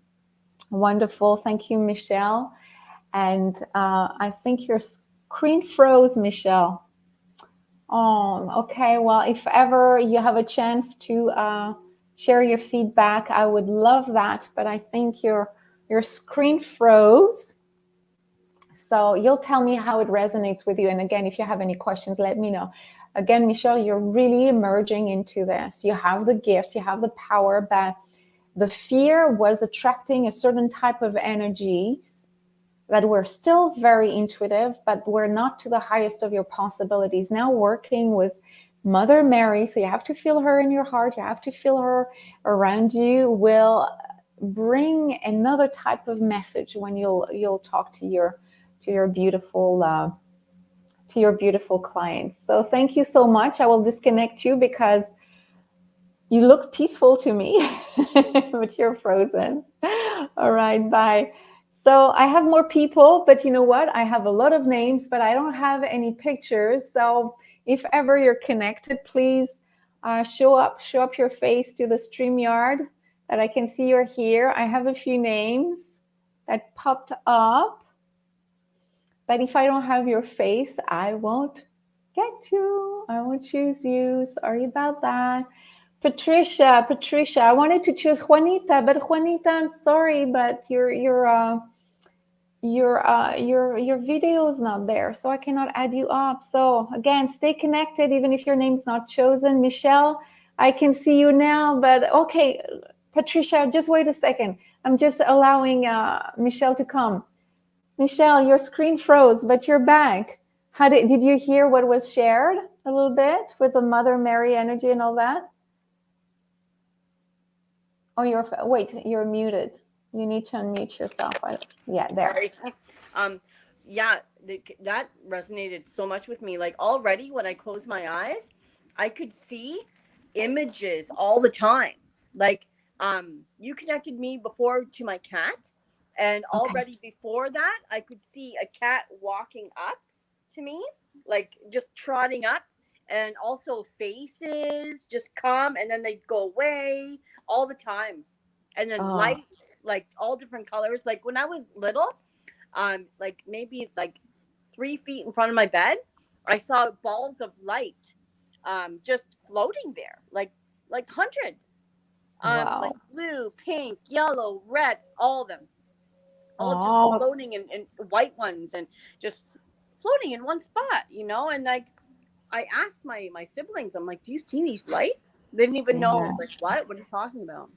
Wonderful. Thank you, Michelle. And I think your screen froze, Michelle. Oh, okay. Well, if ever you have a chance to share your feedback, I would love that. But I think your screen froze. So you'll tell me how it resonates with you. And again, if you have any questions, let me know. Again, Michelle, you're really emerging into this. You have the gift, you have the power, but the fear was attracting a certain type of energies that were still very intuitive, but were not to the highest of your possibilities. Now working with Mother Mary, so you have to feel her in your heart, you have to feel her around you, will bring another type of message when you'll talk to your beautiful clients. So thank you so much. I will disconnect you because you look peaceful to me, but you're frozen. All right, bye. So I have more people, but you know what? I have a lot of names, but I don't have any pictures. So if ever you're connected, please show up your face to the StreamYard that I can see you're here. I have a few names that popped up, but if I don't have your face, I won't get you. I won't choose you. Sorry about that. Patricia, I wanted to choose Juanita, but Juanita, I'm sorry, but you're your video is not there, so I cannot add you up. So again, stay connected even if your name's not chosen. Michelle, I can see you now, but okay, Patricia, just wait a second. I'm just allowing Michelle to come. Michelle, your screen froze, but you're back. How did you hear what was shared a little bit with the Mother Mary energy and all that? Oh, you're muted. You need to unmute yourself. Yeah, there. Sorry. Yeah, that resonated so much with me. Like already when I closed my eyes, I could see images all the time. Like, you connected me before to my cat, and Okay. already before that, I could see a cat walking up to me, like just trotting up, and also faces just come and then they go away all the time. And then Oh, lights, like all different colors. Like when I was little, like maybe like 3 feet in front of my bed, I saw balls of light, just floating there, like hundreds, like wow. blue, pink, yellow, red, all of them, all just Oh, floating, and white ones, and just floating in one spot, and like I asked my siblings, I'm like, do you see these lights? They didn't even know, yeah. like, what are you talking about?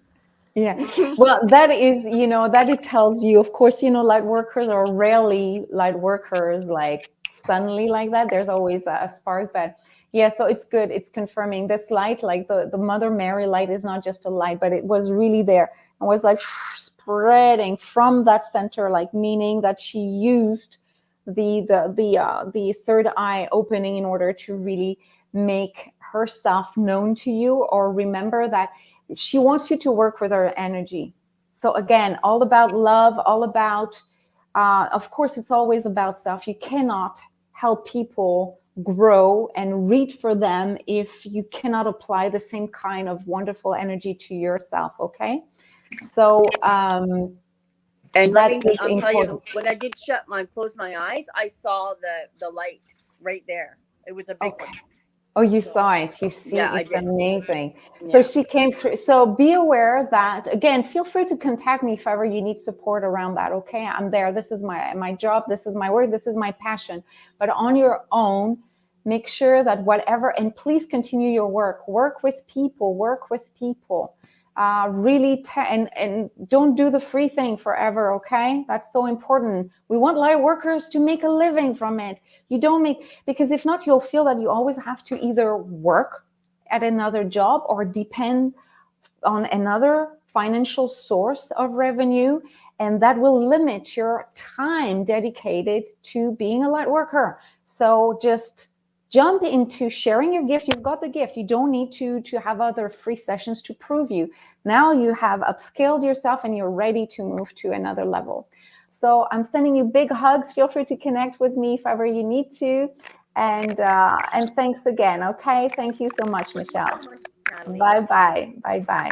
Yeah. Well, that is, that it tells you, of course, light workers are rarely light workers like suddenly like that. There's always a spark, but yeah, so it's good. It's confirming this light, like the Mother Mary light is not just a light, but it was really there and was like spreading from that center, like meaning that she used the third eye opening in order to really make herself known to you, or remember that she wants you to work with her energy. So again, all about love, all about, of course, it's always about self. You cannot help people grow and read for them if you cannot apply the same kind of wonderful energy to yourself. Okay. So And let that me is tell you, important. when I did close my eyes, I saw the light right there. It was a big one. Okay. Oh, you So saw it. You yeah, see, I it's did. amazing. So Yeah. she came through. So be aware that, again, feel free to contact me if ever you need support around that. Okay, I'm there. This is my job. This is my work. This is my passion. But on your own, make sure that whatever, and please continue your work. Work with people. Work with people. Really, and don't do the free thing forever. Okay, that's so important. We want light workers to make a living from it. You don't make, because if not, you'll feel that you always have to either work at another job or depend on another financial source of revenue, and that will limit your time dedicated to being a light worker. So just jump into sharing your gift. You've got the gift. You don't need to have other free sessions to prove you. Now you have upskilled yourself and you're ready to move to another level. So I'm sending you big hugs. Feel free to connect with me if ever you need to. And thanks again. Okay. Thank you so much, Thank you Michelle. so much, Nathalie. Bye bye. Bye bye.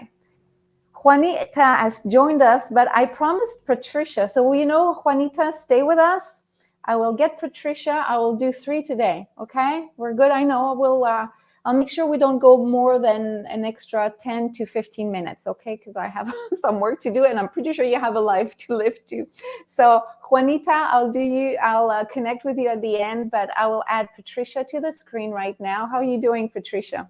Juanita has joined us, but I promised Patricia. So, Juanita, stay with us. I will get Patricia. I will do 3 today. Okay, we're good. I know. I'll make sure we don't go more than an extra 10 to 15 minutes. Okay, because I have some work to do, and I'm pretty sure you have a life to live too. So, Juanita, I'll connect with you at the end, but I will add Patricia to the screen right now. How are you doing, Patricia?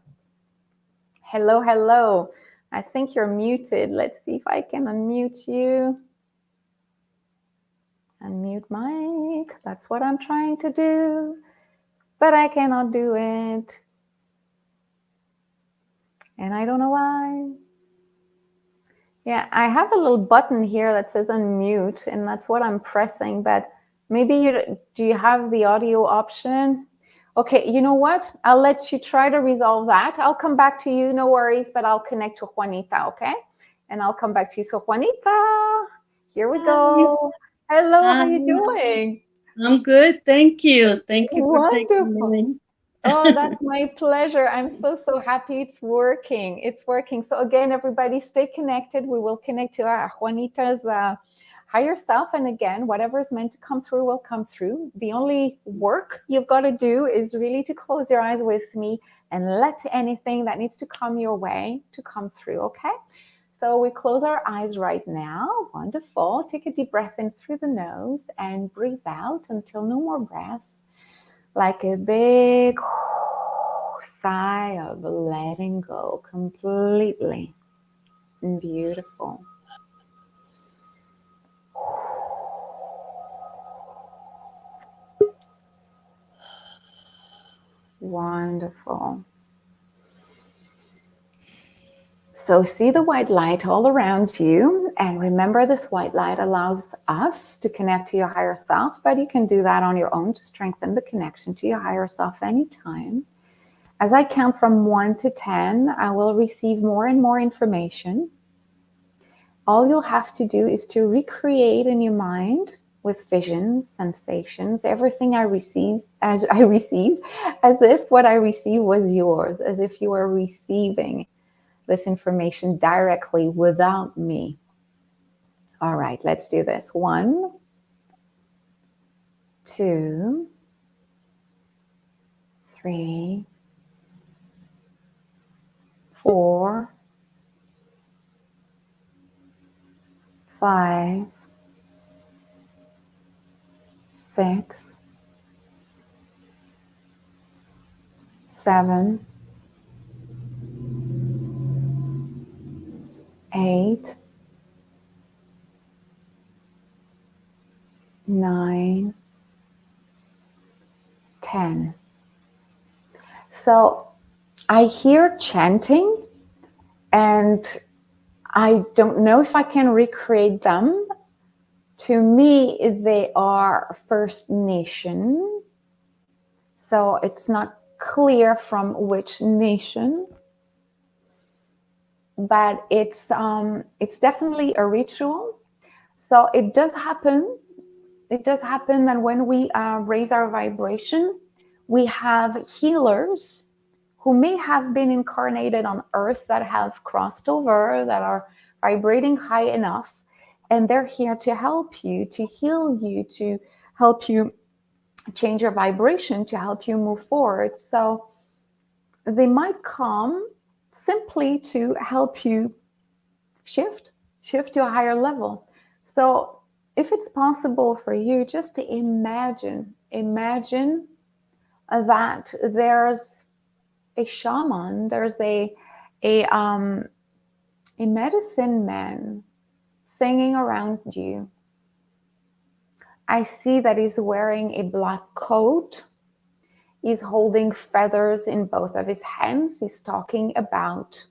Hello, hello. I think you're muted. Let's see if I can unmute you. Unmute mic. That's what I'm trying to do, but I cannot do it. And I don't know why. Yeah, I have a little button here that says unmute, and that's what I'm pressing, but maybe do you have the audio option? Okay, you know what? I'll let you try to resolve that. I'll come back to you, no worries, but I'll connect to Juanita, okay? And I'll come back to you. So Juanita, here we Hi, go. Hello, how hi. you doing? I'm good. Thank you. Thank you for taking Wonderful. me. Oh, that's my pleasure. I'm so happy it's working. It's working. So again, everybody stay connected. We will connect to Juanita's higher self. And again, whatever is meant to come through will come through. The only work you've got to do is really to close your eyes with me and let anything that needs to come your way to come through. Okay. So we close our eyes right now. Wonderful. Take a deep breath in through the nose and breathe out until no more breath. Like a big sigh of letting go completely. Beautiful. Wonderful. So see the white light all around you, and remember this white light allows us to connect to your higher self, but you can do that on your own to strengthen the connection to your higher self anytime. As I count from 1 to 10, I will receive more and more information. All you'll have to do is to recreate in your mind with visions, sensations, everything I receive as if what I receive was yours, as if you were receiving this information directly without me. All right, let's do this. 1, 2, 3, 4, 5, 6, 7, 8, 9, 10. So I hear chanting, and I don't know if I can recreate them. To me, they are First Nation. So it's not clear from which nation, but it's definitely a ritual. So it does happen that when we raise our vibration, we have healers who may have been incarnated on Earth that have crossed over, that are vibrating high enough, and they're here to help you, to heal you, to help you change your vibration, to help you move forward. So they might come simply to help you shift to a higher level. So if it's possible for you just to imagine that there's a shaman, there's a medicine man singing around you. I see that he's wearing a black coat. He's holding feathers in both of his hands. He's talking about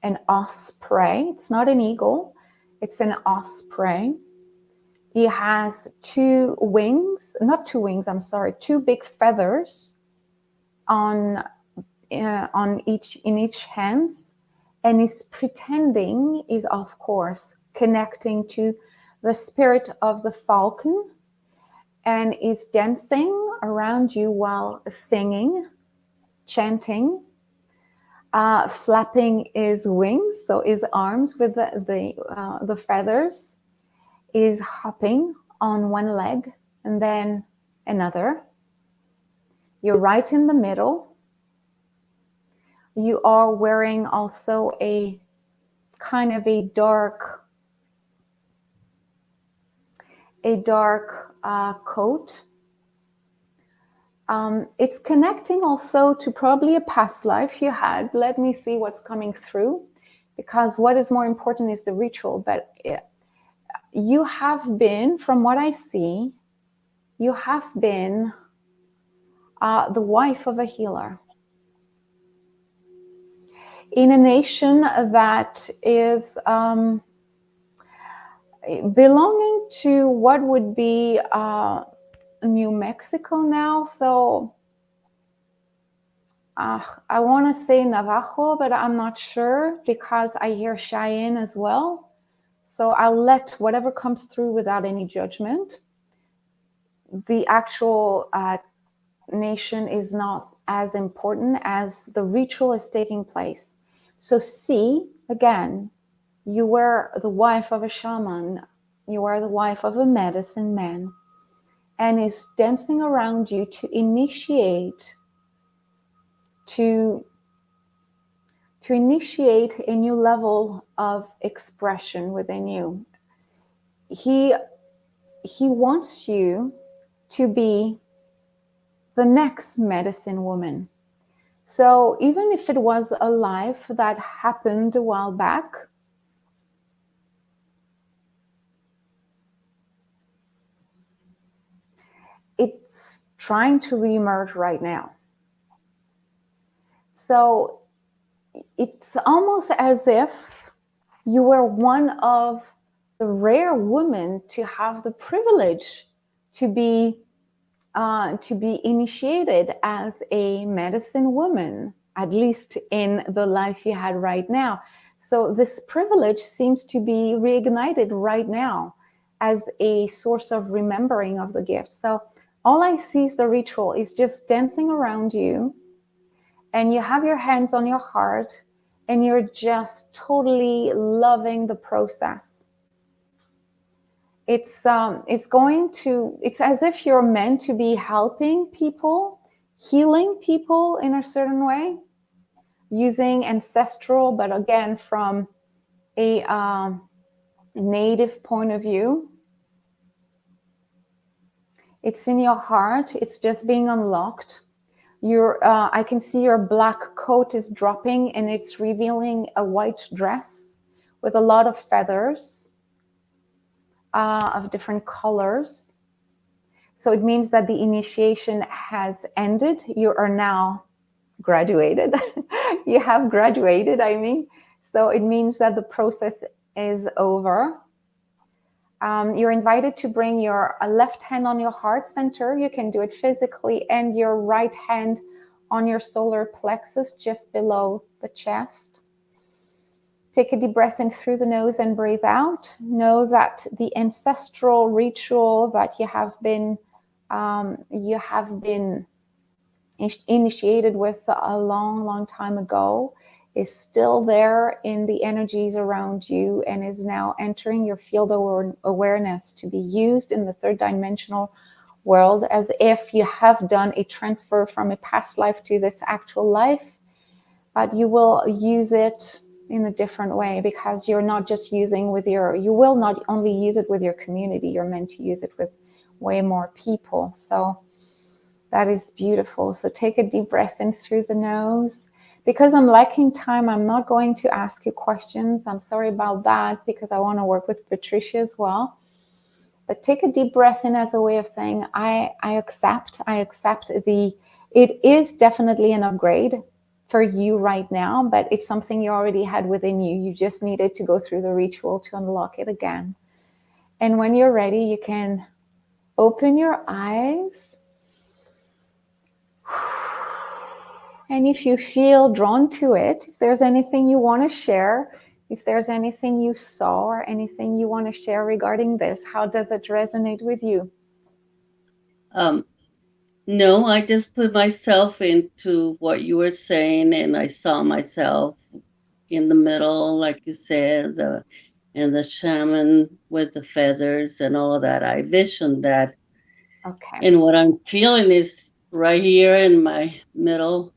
an osprey. It's not an eagle, it's an osprey. He has two big feathers in each hands, and he's pretending is of course connecting to the spirit of the falcon, and is dancing around you while singing, chanting, flapping his wings, so his arms with the feathers, is hopping on one leg and then another. You're right in the middle. You are wearing also a kind of a dark coat. It's connecting also to probably a past life you had. Let me see what's coming through, because what is more important is the ritual. But you have been, from what I see, you have been the wife of a healer in a nation that is belonging to what would be New Mexico now. So I want to say Navajo, but I'm not sure because I hear Cheyenne as well. So I'll let whatever comes through without any judgment. The actual nation is not as important as the ritual is taking place. So see, again, you were the wife of a shaman, you are the wife of a medicine man, and is dancing around you to initiate, to to initiate a new level of expression within you. He wants you to be the next medicine woman. So even if it was a life that happened a while back, it's trying to reemerge right now. So it's almost as if you were one of the rare women to have the privilege to be initiated as a medicine woman, at least in the life you had right now. So this privilege seems to be reignited right now as a source of remembering of the gift. So all I see is the ritual is just dancing around you, and you have your hands on your heart, and you're just totally loving the process. It's as if you're meant to be helping people, healing people in a certain way, using ancestral, but again from a native point of view. It's in your heart. It's just being unlocked. I can see your black coat is dropping, and it's revealing a white dress with a lot of feathers of different colors. So it means that the initiation has ended. You are now graduated. You have graduated, I mean. So it means that the process is over. You're invited to bring your left hand on your heart center. You can do it physically, and your right hand on your solar plexus just below the chest. Take a deep breath in through the nose and breathe out. Know that the ancestral ritual that you have been initiated with a long, long time ago is still there in the energies around you, and is now entering your field of awareness to be used in the third dimensional world, as if you have done a transfer from a past life to this actual life, but you will use it in a different way, because you're not just using you will not only use it with your community, you're meant to use it with way more people. So that is beautiful. So take a deep breath in through the nose. Because I'm lacking time, I'm not going to ask you questions. I'm sorry about that, because I want to work with Patricia as well. But take a deep breath in as a way of saying, I accept it is definitely an upgrade for you right now, but it's something you already had within you. You just needed to go through the ritual to unlock it again. And when you're ready, you can open your eyes. And if you feel drawn to it, if there's anything you want to share, if there's anything you saw or anything you want to share regarding this, how does it resonate with you? No, I just put myself into what you were saying, and I saw myself in the middle, like you said, and the shaman with the feathers and all that. I visioned that. Okay. And what I'm feeling is right here in my middle,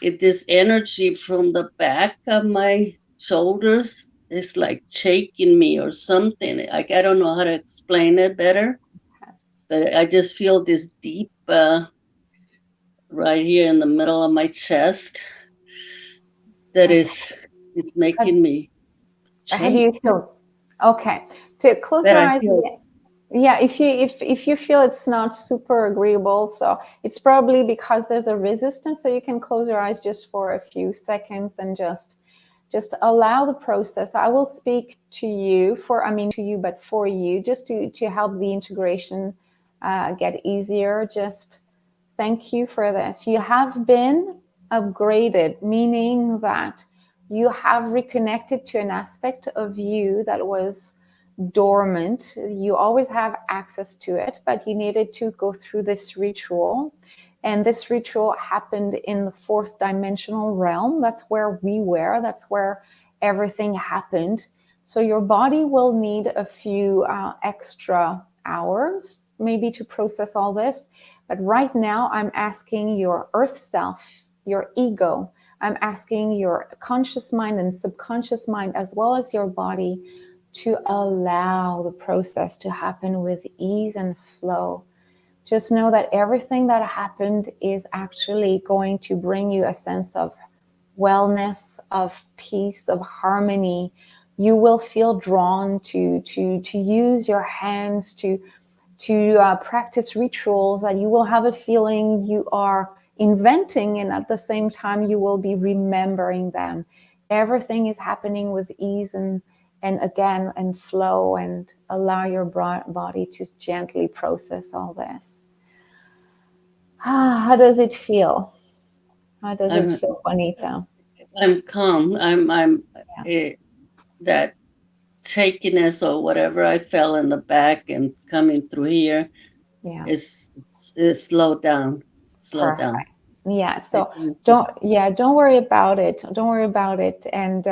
this energy from the back of my shoulders is like shaking me or something. I don't know how to explain it better, but I just feel this deep right here in the middle of my chest that is making me shake. How do you feel? Okay. To close your eyes. Yeah, if you feel it's not super agreeable, so it's probably because there's a resistance. So you can close your eyes just for a few seconds and just allow the process. I will speak to you but for you, just to help the integration get easier. Just thank you for this. You have been upgraded, meaning that you have reconnected to an aspect of you that was dormant. You always have access to it, but you needed to go through this ritual. And this ritual happened in the fourth dimensional realm. That's where we were. That's where everything happened. So your body will need a few extra hours maybe to process all this. But right now I'm asking your earth self, your ego, I'm asking your conscious mind and subconscious mind, as well as your body, to allow the process to happen with ease and flow. Just know that everything that happened is actually going to bring you a sense of wellness, of peace, of harmony. You will feel drawn to use your hands to practice rituals that you will have a feeling you are inventing, and at the same time you will be remembering them. Everything is happening with ease and again and flow, and allow your body to gently process all this. How does it feel? How does it feel, Juanita? I'm calm. That shakiness or whatever I felt in the back and coming through here is slowed down. Down. Yeah. So don't worry about it. Don't worry about it. And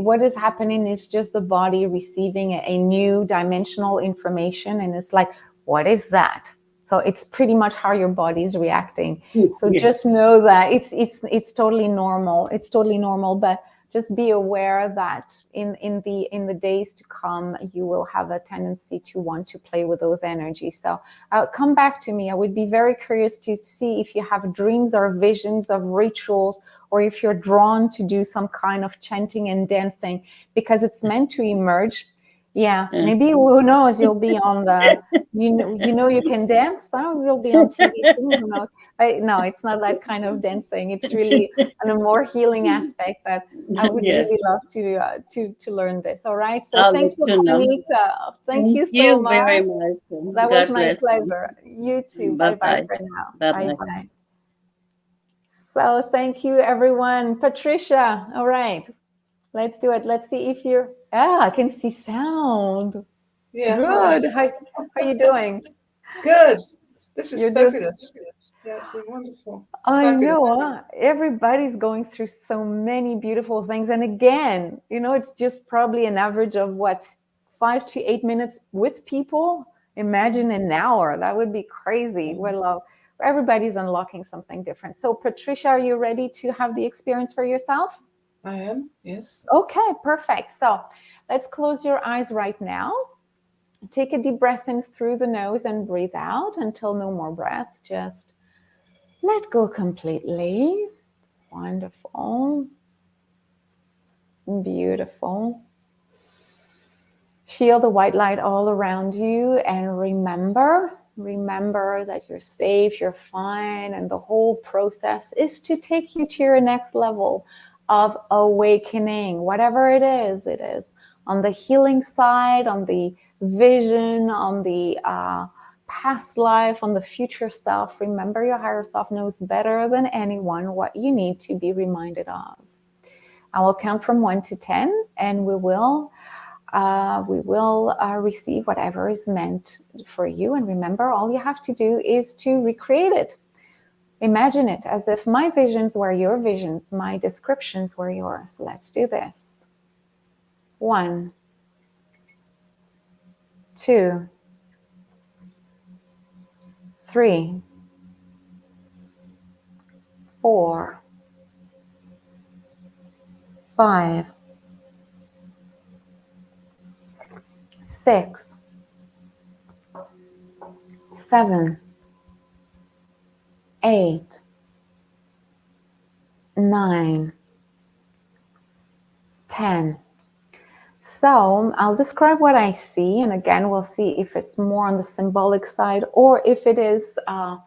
what is happening is just the body receiving a new dimensional information, and it's like, what is that? So it's pretty much how your body is reacting. So just know that it's totally normal. It's totally normal, but just be aware that in the days to come, you will have a tendency to want to play with those energies. So come back to me. I would be very curious to see if you have dreams or visions of rituals, or if you're drawn to do some kind of chanting and dancing, because it's meant to emerge. Yeah, maybe, who knows, you'll be on the, you can dance, so you'll be on TV soon, who knows. No, it's not that kind of dancing. It's really on a more healing aspect, but I would really love to learn this. All right. So thank you, Juanita. Thank you so much. Very much. That was my pleasure. You too. Bye-bye for now. Bye-bye. So thank you, everyone. Patricia. All right. Let's do it. Let's see if you're, I can see sound. Yeah. Good. How are you doing? Good. This is fabulous. Yeah, it's wonderful. I know. Everybody's going through so many beautiful things. And again, it's just probably an average of 5 to 8 minutes with people. Imagine an hour. That would be crazy. Well, everybody's unlocking something different. So Patricia, are you ready to have the experience for yourself? I am, yes. Okay, perfect. So let's close your eyes right now. Take a deep breath in through the nose and breathe out until no more breath. Just let go completely. Wonderful. Beautiful. Feel the white light all around you, and remember that you're safe, you're fine, and the whole process is to take you to your next level of awakening. Whatever it is on the healing side, on the vision, on the past life, on the future self. Remember, your higher self knows better than anyone what you need to be reminded of. I will count from 1 to 10, and we will receive whatever is meant for you. And remember, all you have to do is to recreate it. Imagine it as if my visions were your visions, my descriptions were yours. Let's do this. 1, 2, 3, 4, 5, 6, 7, 8, 9, 10. So I'll describe what I see, and again, we'll see if it's more on the symbolic side or if it is, I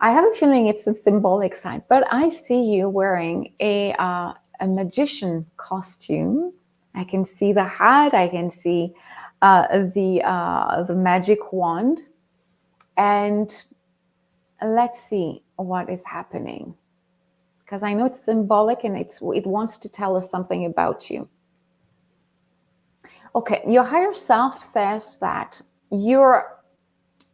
have a feeling it's the symbolic side, but I see you wearing a magician costume. I can see the hat, I can see the magic wand, and let's see what is happening, because I know it's symbolic and it wants to tell us something about you. Okay, your higher self says that your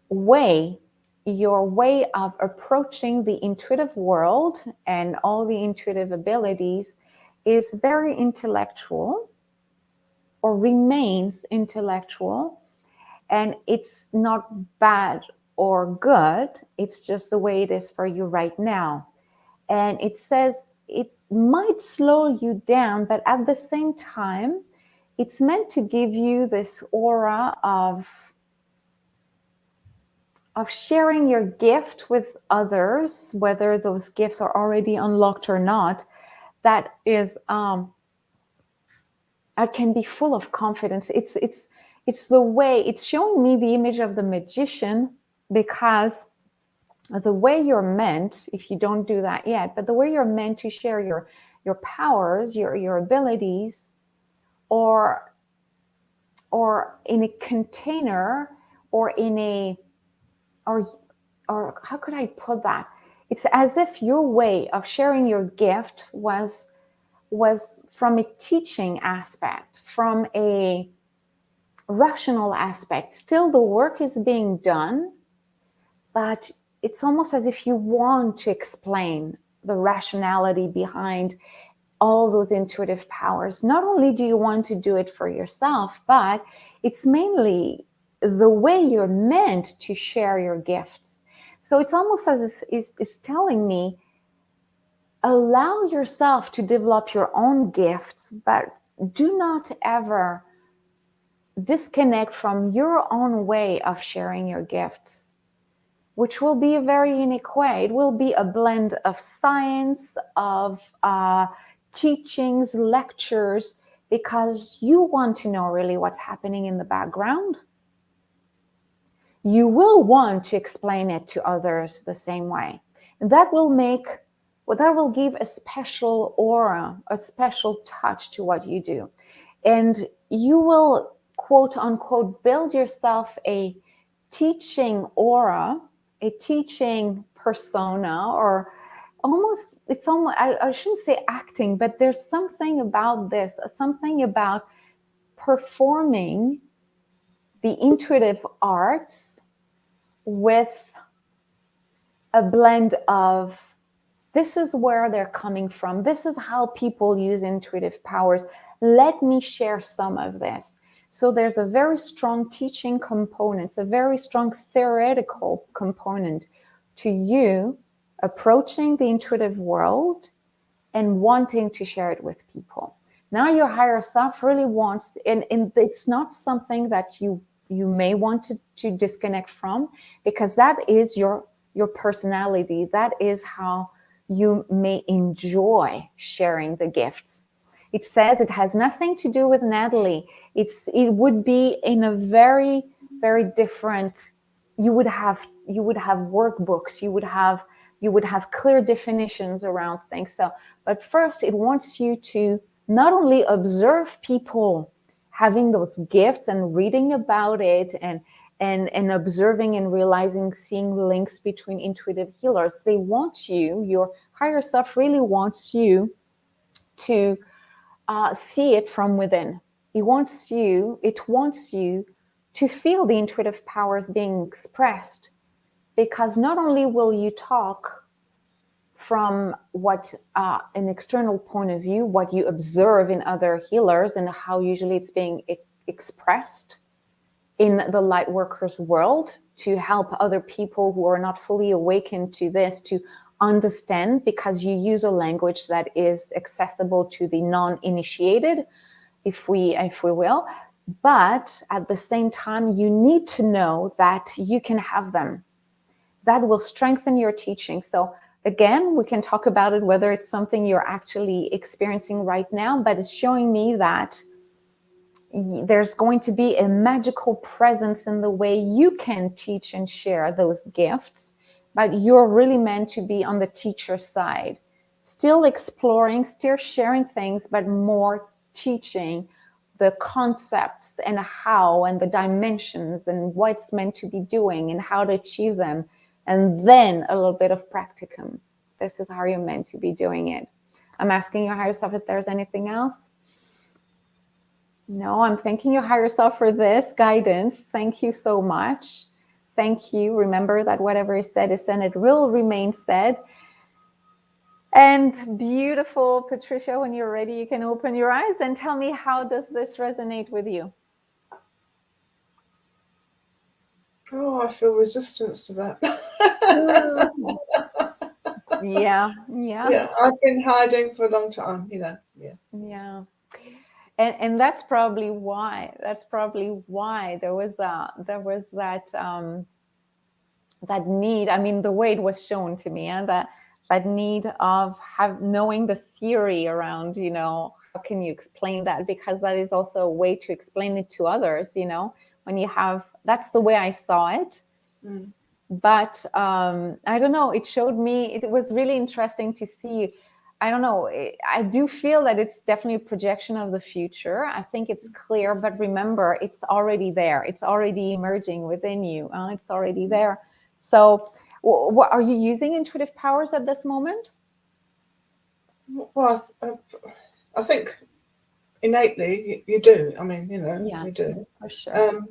way of approaching the intuitive world and all the intuitive abilities is very intellectual, or remains intellectual, and it's not bad or good. It's just the way it is for you right now. And it says it might slow you down, but at the same time, it's meant to give you this aura of sharing your gift with others, whether those gifts are already unlocked or not. That is that can be full of confidence. It's the way, it's showing me the image of the magician, because the way you're meant, if you don't do that yet, but the way you're meant to share your powers, your abilities, or in a container, or in a, or how could I put that? It's as if your way of sharing your gift was from a teaching aspect, from a rational aspect. Still, the work is being done, but it's almost as if you want to explain the rationality behind all those intuitive powers. Not only do you want to do it for yourself, but it's mainly the way you're meant to share your gifts. So it's almost as if it's telling me, allow yourself to develop your own gifts, but do not ever disconnect from your own way of sharing your gifts, which will be a very unique way. It will be a blend of science, of teachings, lectures, because you want to know really what's happening in the background. You will want to explain it to others the same way. And that will give a special aura, a special touch to what you do. And you will, quote unquote, build yourself a teaching aura, a teaching persona, or it's almost, I shouldn't say acting, but there's something about this, something about performing the intuitive arts with a blend of, this is where they're coming from. This is how people use intuitive powers. Let me share some of this. So there's a very strong teaching component, a very strong theoretical component to you approaching the intuitive world and wanting to share it with people. Now your higher self really wants, and it's not something that you may want to disconnect from, because that is your personality. That is how you may enjoy sharing the gifts. It says it has nothing to do with Nathalie. It would be in a very, very different, you would have workbooks, you would have clear definitions around things. So, but first it wants you to not only observe people having those gifts and reading about it and observing and realizing, seeing links between intuitive healers. They want you, your higher self really wants you to see it from within. It wants you to feel the intuitive powers being expressed, because not only will you talk from what an external point of view, what you observe in other healers and how usually it's being expressed in the lightworkers world, to help other people who are not fully awakened to this to understand, because you use a language that is accessible to the non-initiated, if we will. But at the same time, you need to know that you can have them. That will strengthen your teaching. So again, we can talk about it, whether it's something you're actually experiencing right now, but it's showing me that there's going to be a magical presence in the way you can teach and share those gifts, but you're really meant to be on the teacher side, still exploring, still sharing things, but more teaching the concepts and how and the dimensions and what it's meant to be doing and how to achieve them, and then a little bit of practicum. This is how you're meant to be doing it. I'm asking your higher self if there's anything else. No, I'm thanking your higher self for this guidance. Thank you so much. Thank you. Remember that whatever is said, it will remain said. And beautiful, Patricia, when you're ready, you can open your eyes and tell me, how does this resonate with you? Oh, I feel resistance to that. Yeah. Yeah, I've been hiding for a long time, you know. Yeah. Yeah. And that's probably why there was that need. I mean, the way it was shown to me, and that need of knowing the theory around, you know, how can you explain that? Because that is also a way to explain it to others, you know, when you have, that's the way I saw it. Mm. But I don't know, it showed me, it was really interesting to see. I don't know, I do feel that it's definitely a projection of the future. I think it's clear, but remember, it's already there. It's already emerging within you. It's already there. So what are you using intuitive powers at this moment? Well, I think innately you do. I mean, you know, Yeah, you do. for sure.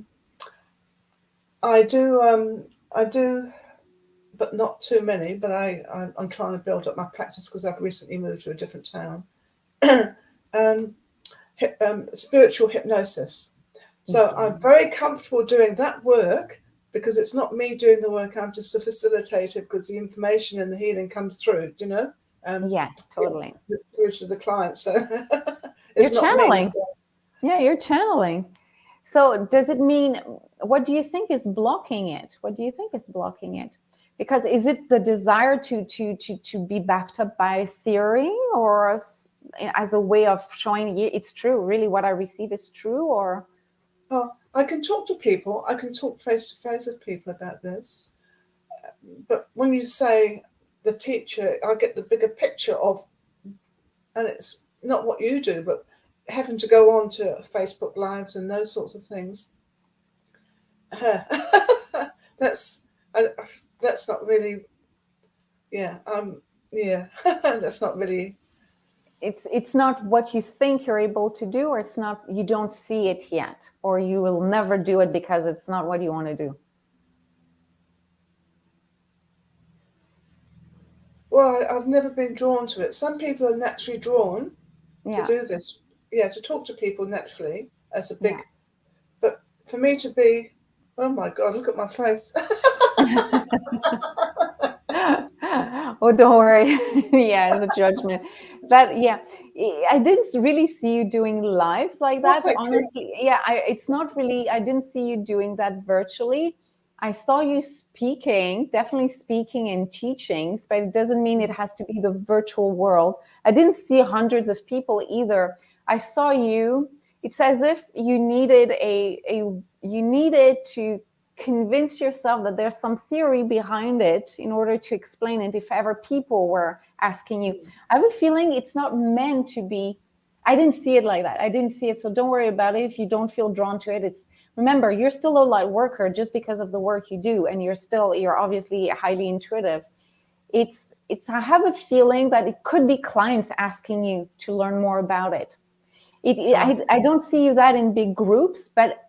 I do, but not too many. But I'm trying to build up my practice because I've recently moved to a different town. Spiritual hypnosis. So I'm very comfortable doing that work because it's not me doing the work. I'm just a facilitator because the information and the healing comes through, you know? Yes, totally. Through to the client. So You're it's not channeling. me. So. Yeah, you're channeling. So does it mean, what do you think is blocking it? What do you think is blocking it? Because is it the desire to be backed up by theory, or as a way of showing it's true, really what I receive is true? Or I can talk to people. I can talk face to face with people about this. But when you say the teacher, I get the bigger picture of, and it's not what you do, but having to go on to Facebook Lives and those sorts of things. That's not really, yeah, that's not really. it's not what you think you're able to do, or it's not, you don't see it yet, or you will never do it because it's not what you want to do. Well, I've never been drawn to it. Some people are naturally drawn to do this. Yeah, to talk to people naturally as a big, but for me to be, oh my God, look at my face. Oh, don't worry. Yeah, the judgment. That, yeah, I didn't really see you doing lives like that, honestly. Yeah, it's not really, I didn't see you doing that virtually. I saw you speaking, definitely speaking and teachings, but it doesn't mean it has to be the virtual world. I didn't see hundreds of people either. I saw you, it's as if you needed you needed to convince yourself that there's some theory behind it in order to explain it if ever people were asking you. I have a feeling it's not meant to be. I didn't see it like that. I didn't see it. So don't worry about it if you don't feel drawn to it. It's, remember, you're still a light worker just because of the work you do, and you're obviously highly intuitive. It's I have a feeling that it could be clients asking you to learn more about it. I don't see you that in big groups, but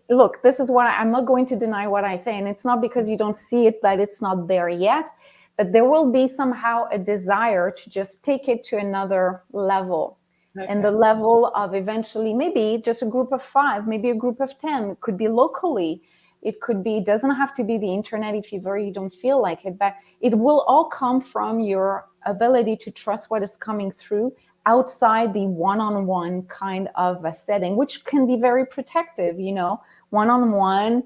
look, this is what I'm not going to deny what I say. And it's not because you don't see it that it's not there yet, but there will be somehow a desire to just take it to another level. Okay. And the level of eventually maybe just a group of 5, maybe a group of 10, it could be locally. It could be, it doesn't have to be the internet if you don't feel like it, but it will all come from your ability to trust what is coming through outside the one-on-one kind of a setting, which can be very protective, you know, one-on-one,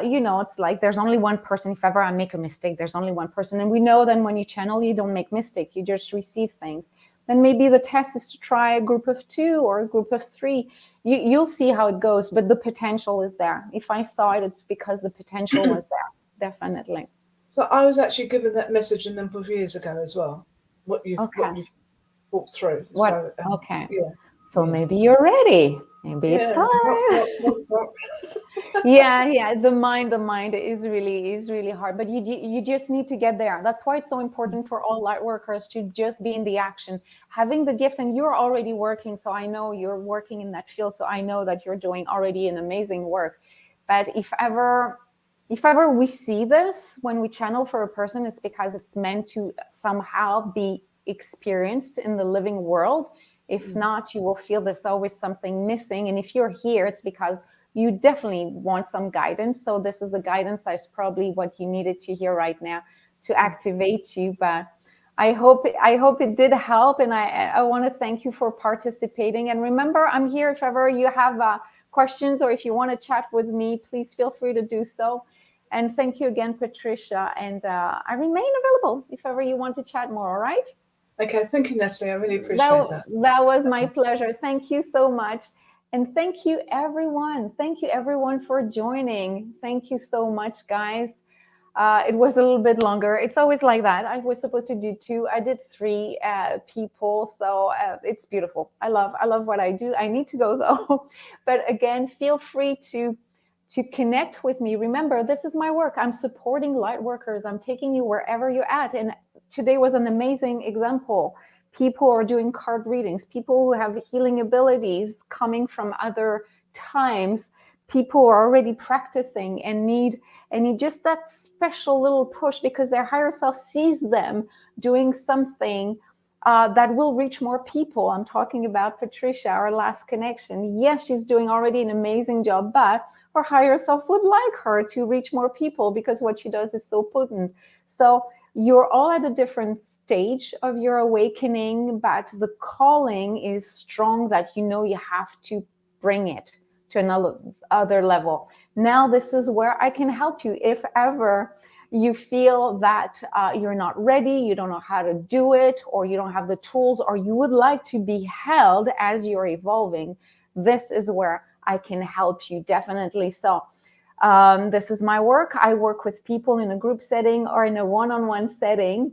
you know, it's like there's only one person. If ever I make a mistake, there's only one person. And we know then when you channel, you don't make mistakes, you just receive things. Then maybe the test is to try a group of 2 or a group of 3. You'll see how it goes, but the potential is there. If I saw it, it's because the potential was there, definitely. So I was actually given that message a number of years ago as well. What you've walked through. What? So, okay. Yeah. So maybe you're ready. Maybe it's time. Yeah. The mind is really hard, but you just need to get there. That's why it's so important for all light workers to just be in the action, having the gift. And you're already working, so I know you're working in that field. So I know that you're doing already an amazing work. But if ever we see this when we channel for a person, it's because it's meant to somehow be experienced in the living world. If not, you will feel there's always something missing. And if you're here, it's because you definitely want some guidance. So this is the guidance that's probably what you needed to hear right now to activate you. But I hope it did help, and I want to thank you for participating. And remember, I'm here if ever you have questions or if you want to chat with me, please feel free to do so. And thank you again, Patricia. And I remain available if ever you want to chat more. All right? Okay, thank you, Nathalie. I really appreciate that. That was my pleasure. Thank you so much. And thank you, everyone. Thank you, everyone, for joining. Thank you so much, guys. It was a little bit longer. It's always like that. I was supposed to do 2. I did 3 people. So it's beautiful. I love what I do. I need to go though. But again, feel free to connect with me. Remember, this is my work. I'm supporting light workers. I'm taking you wherever you're at. And today was an amazing example. People are doing card readings. People who have healing abilities coming from other times. People are already practicing and need just that special little push because their higher self sees them doing something that will reach more people. I'm talking about Patricia, our last connection. Yes, she's doing already an amazing job, but her higher self would like her to reach more people because what she does is so potent. So you're all at a different stage of your awakening, but the calling is strong that you know you have to bring it to another level. Now, this is where I can help you. If ever you feel that you're not ready, you don't know how to do it, or you don't have the tools, or you would like to be held as you're evolving, this is where I can help you, definitely. So this is my work. I work with people in a group setting or in a one-on-one setting.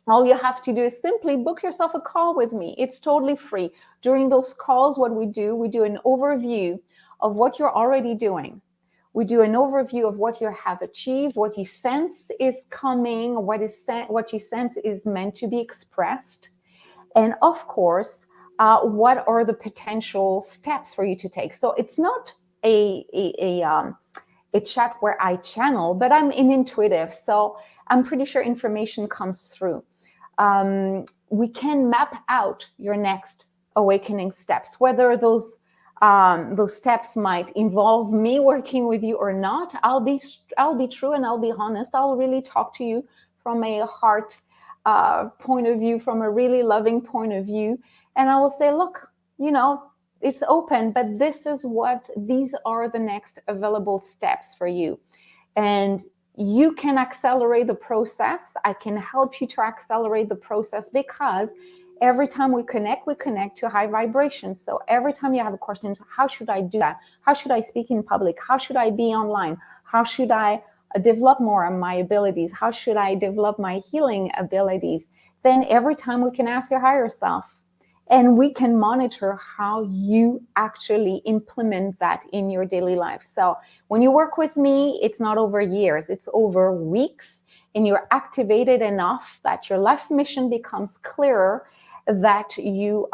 All you have to do is simply book yourself a call with me. It's totally free. During those calls, what we do an overview of what you're already doing. We do an overview of what you have achieved, what you sense is coming, what you sense is meant to be expressed. And of course, what are the potential steps for you to take? So it's not a chat where I channel, but I'm intuitive. So I'm pretty sure information comes through. We can map out your next awakening steps, whether those steps might involve me working with you or not. I'll be true and I'll be honest. I'll really talk to you from a heart point of view, from a really loving point of view. And I will say, look, it's open, but these are the next available steps for you. And you can accelerate the process. I can help you to accelerate the process because every time we connect to high vibrations. So every time you have a question, how should I do that? How should I speak in public? How should I be online? How should I develop more of my abilities? How should I develop my healing abilities? Then every time we can ask your higher self, and we can monitor how you actually implement that in your daily life. So when you work with me, it's not over years, it's over weeks, and you're activated enough that your life mission becomes clearer, that you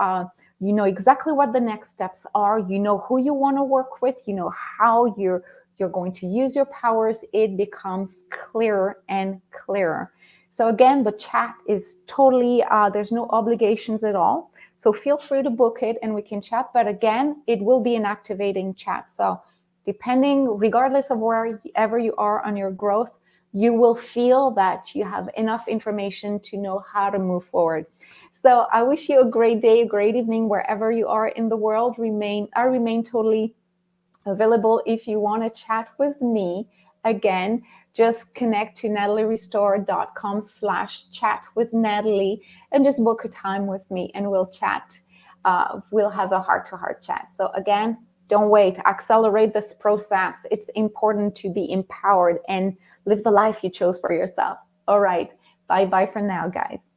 know exactly what the next steps are, you know who you want to work with, you know how you're going to use your powers. It becomes clearer and clearer. So again, the chat is totally, there's no obligations at all. So feel free to book it and we can chat. But again, it will be an activating chat. So regardless of wherever you are on your growth, you will feel that you have enough information to know how to move forward. So I wish you a great day, a great evening, wherever you are in the world. I remain totally available if you want to chat with me. Again, just connect to nathalierestore.com/chat with Nathalie and just book a time with me and we'll chat. We'll have a heart-to-heart chat. So again, don't wait. Accelerate this process. It's important to be empowered and live the life you chose for yourself. All right. Bye-bye for now, guys.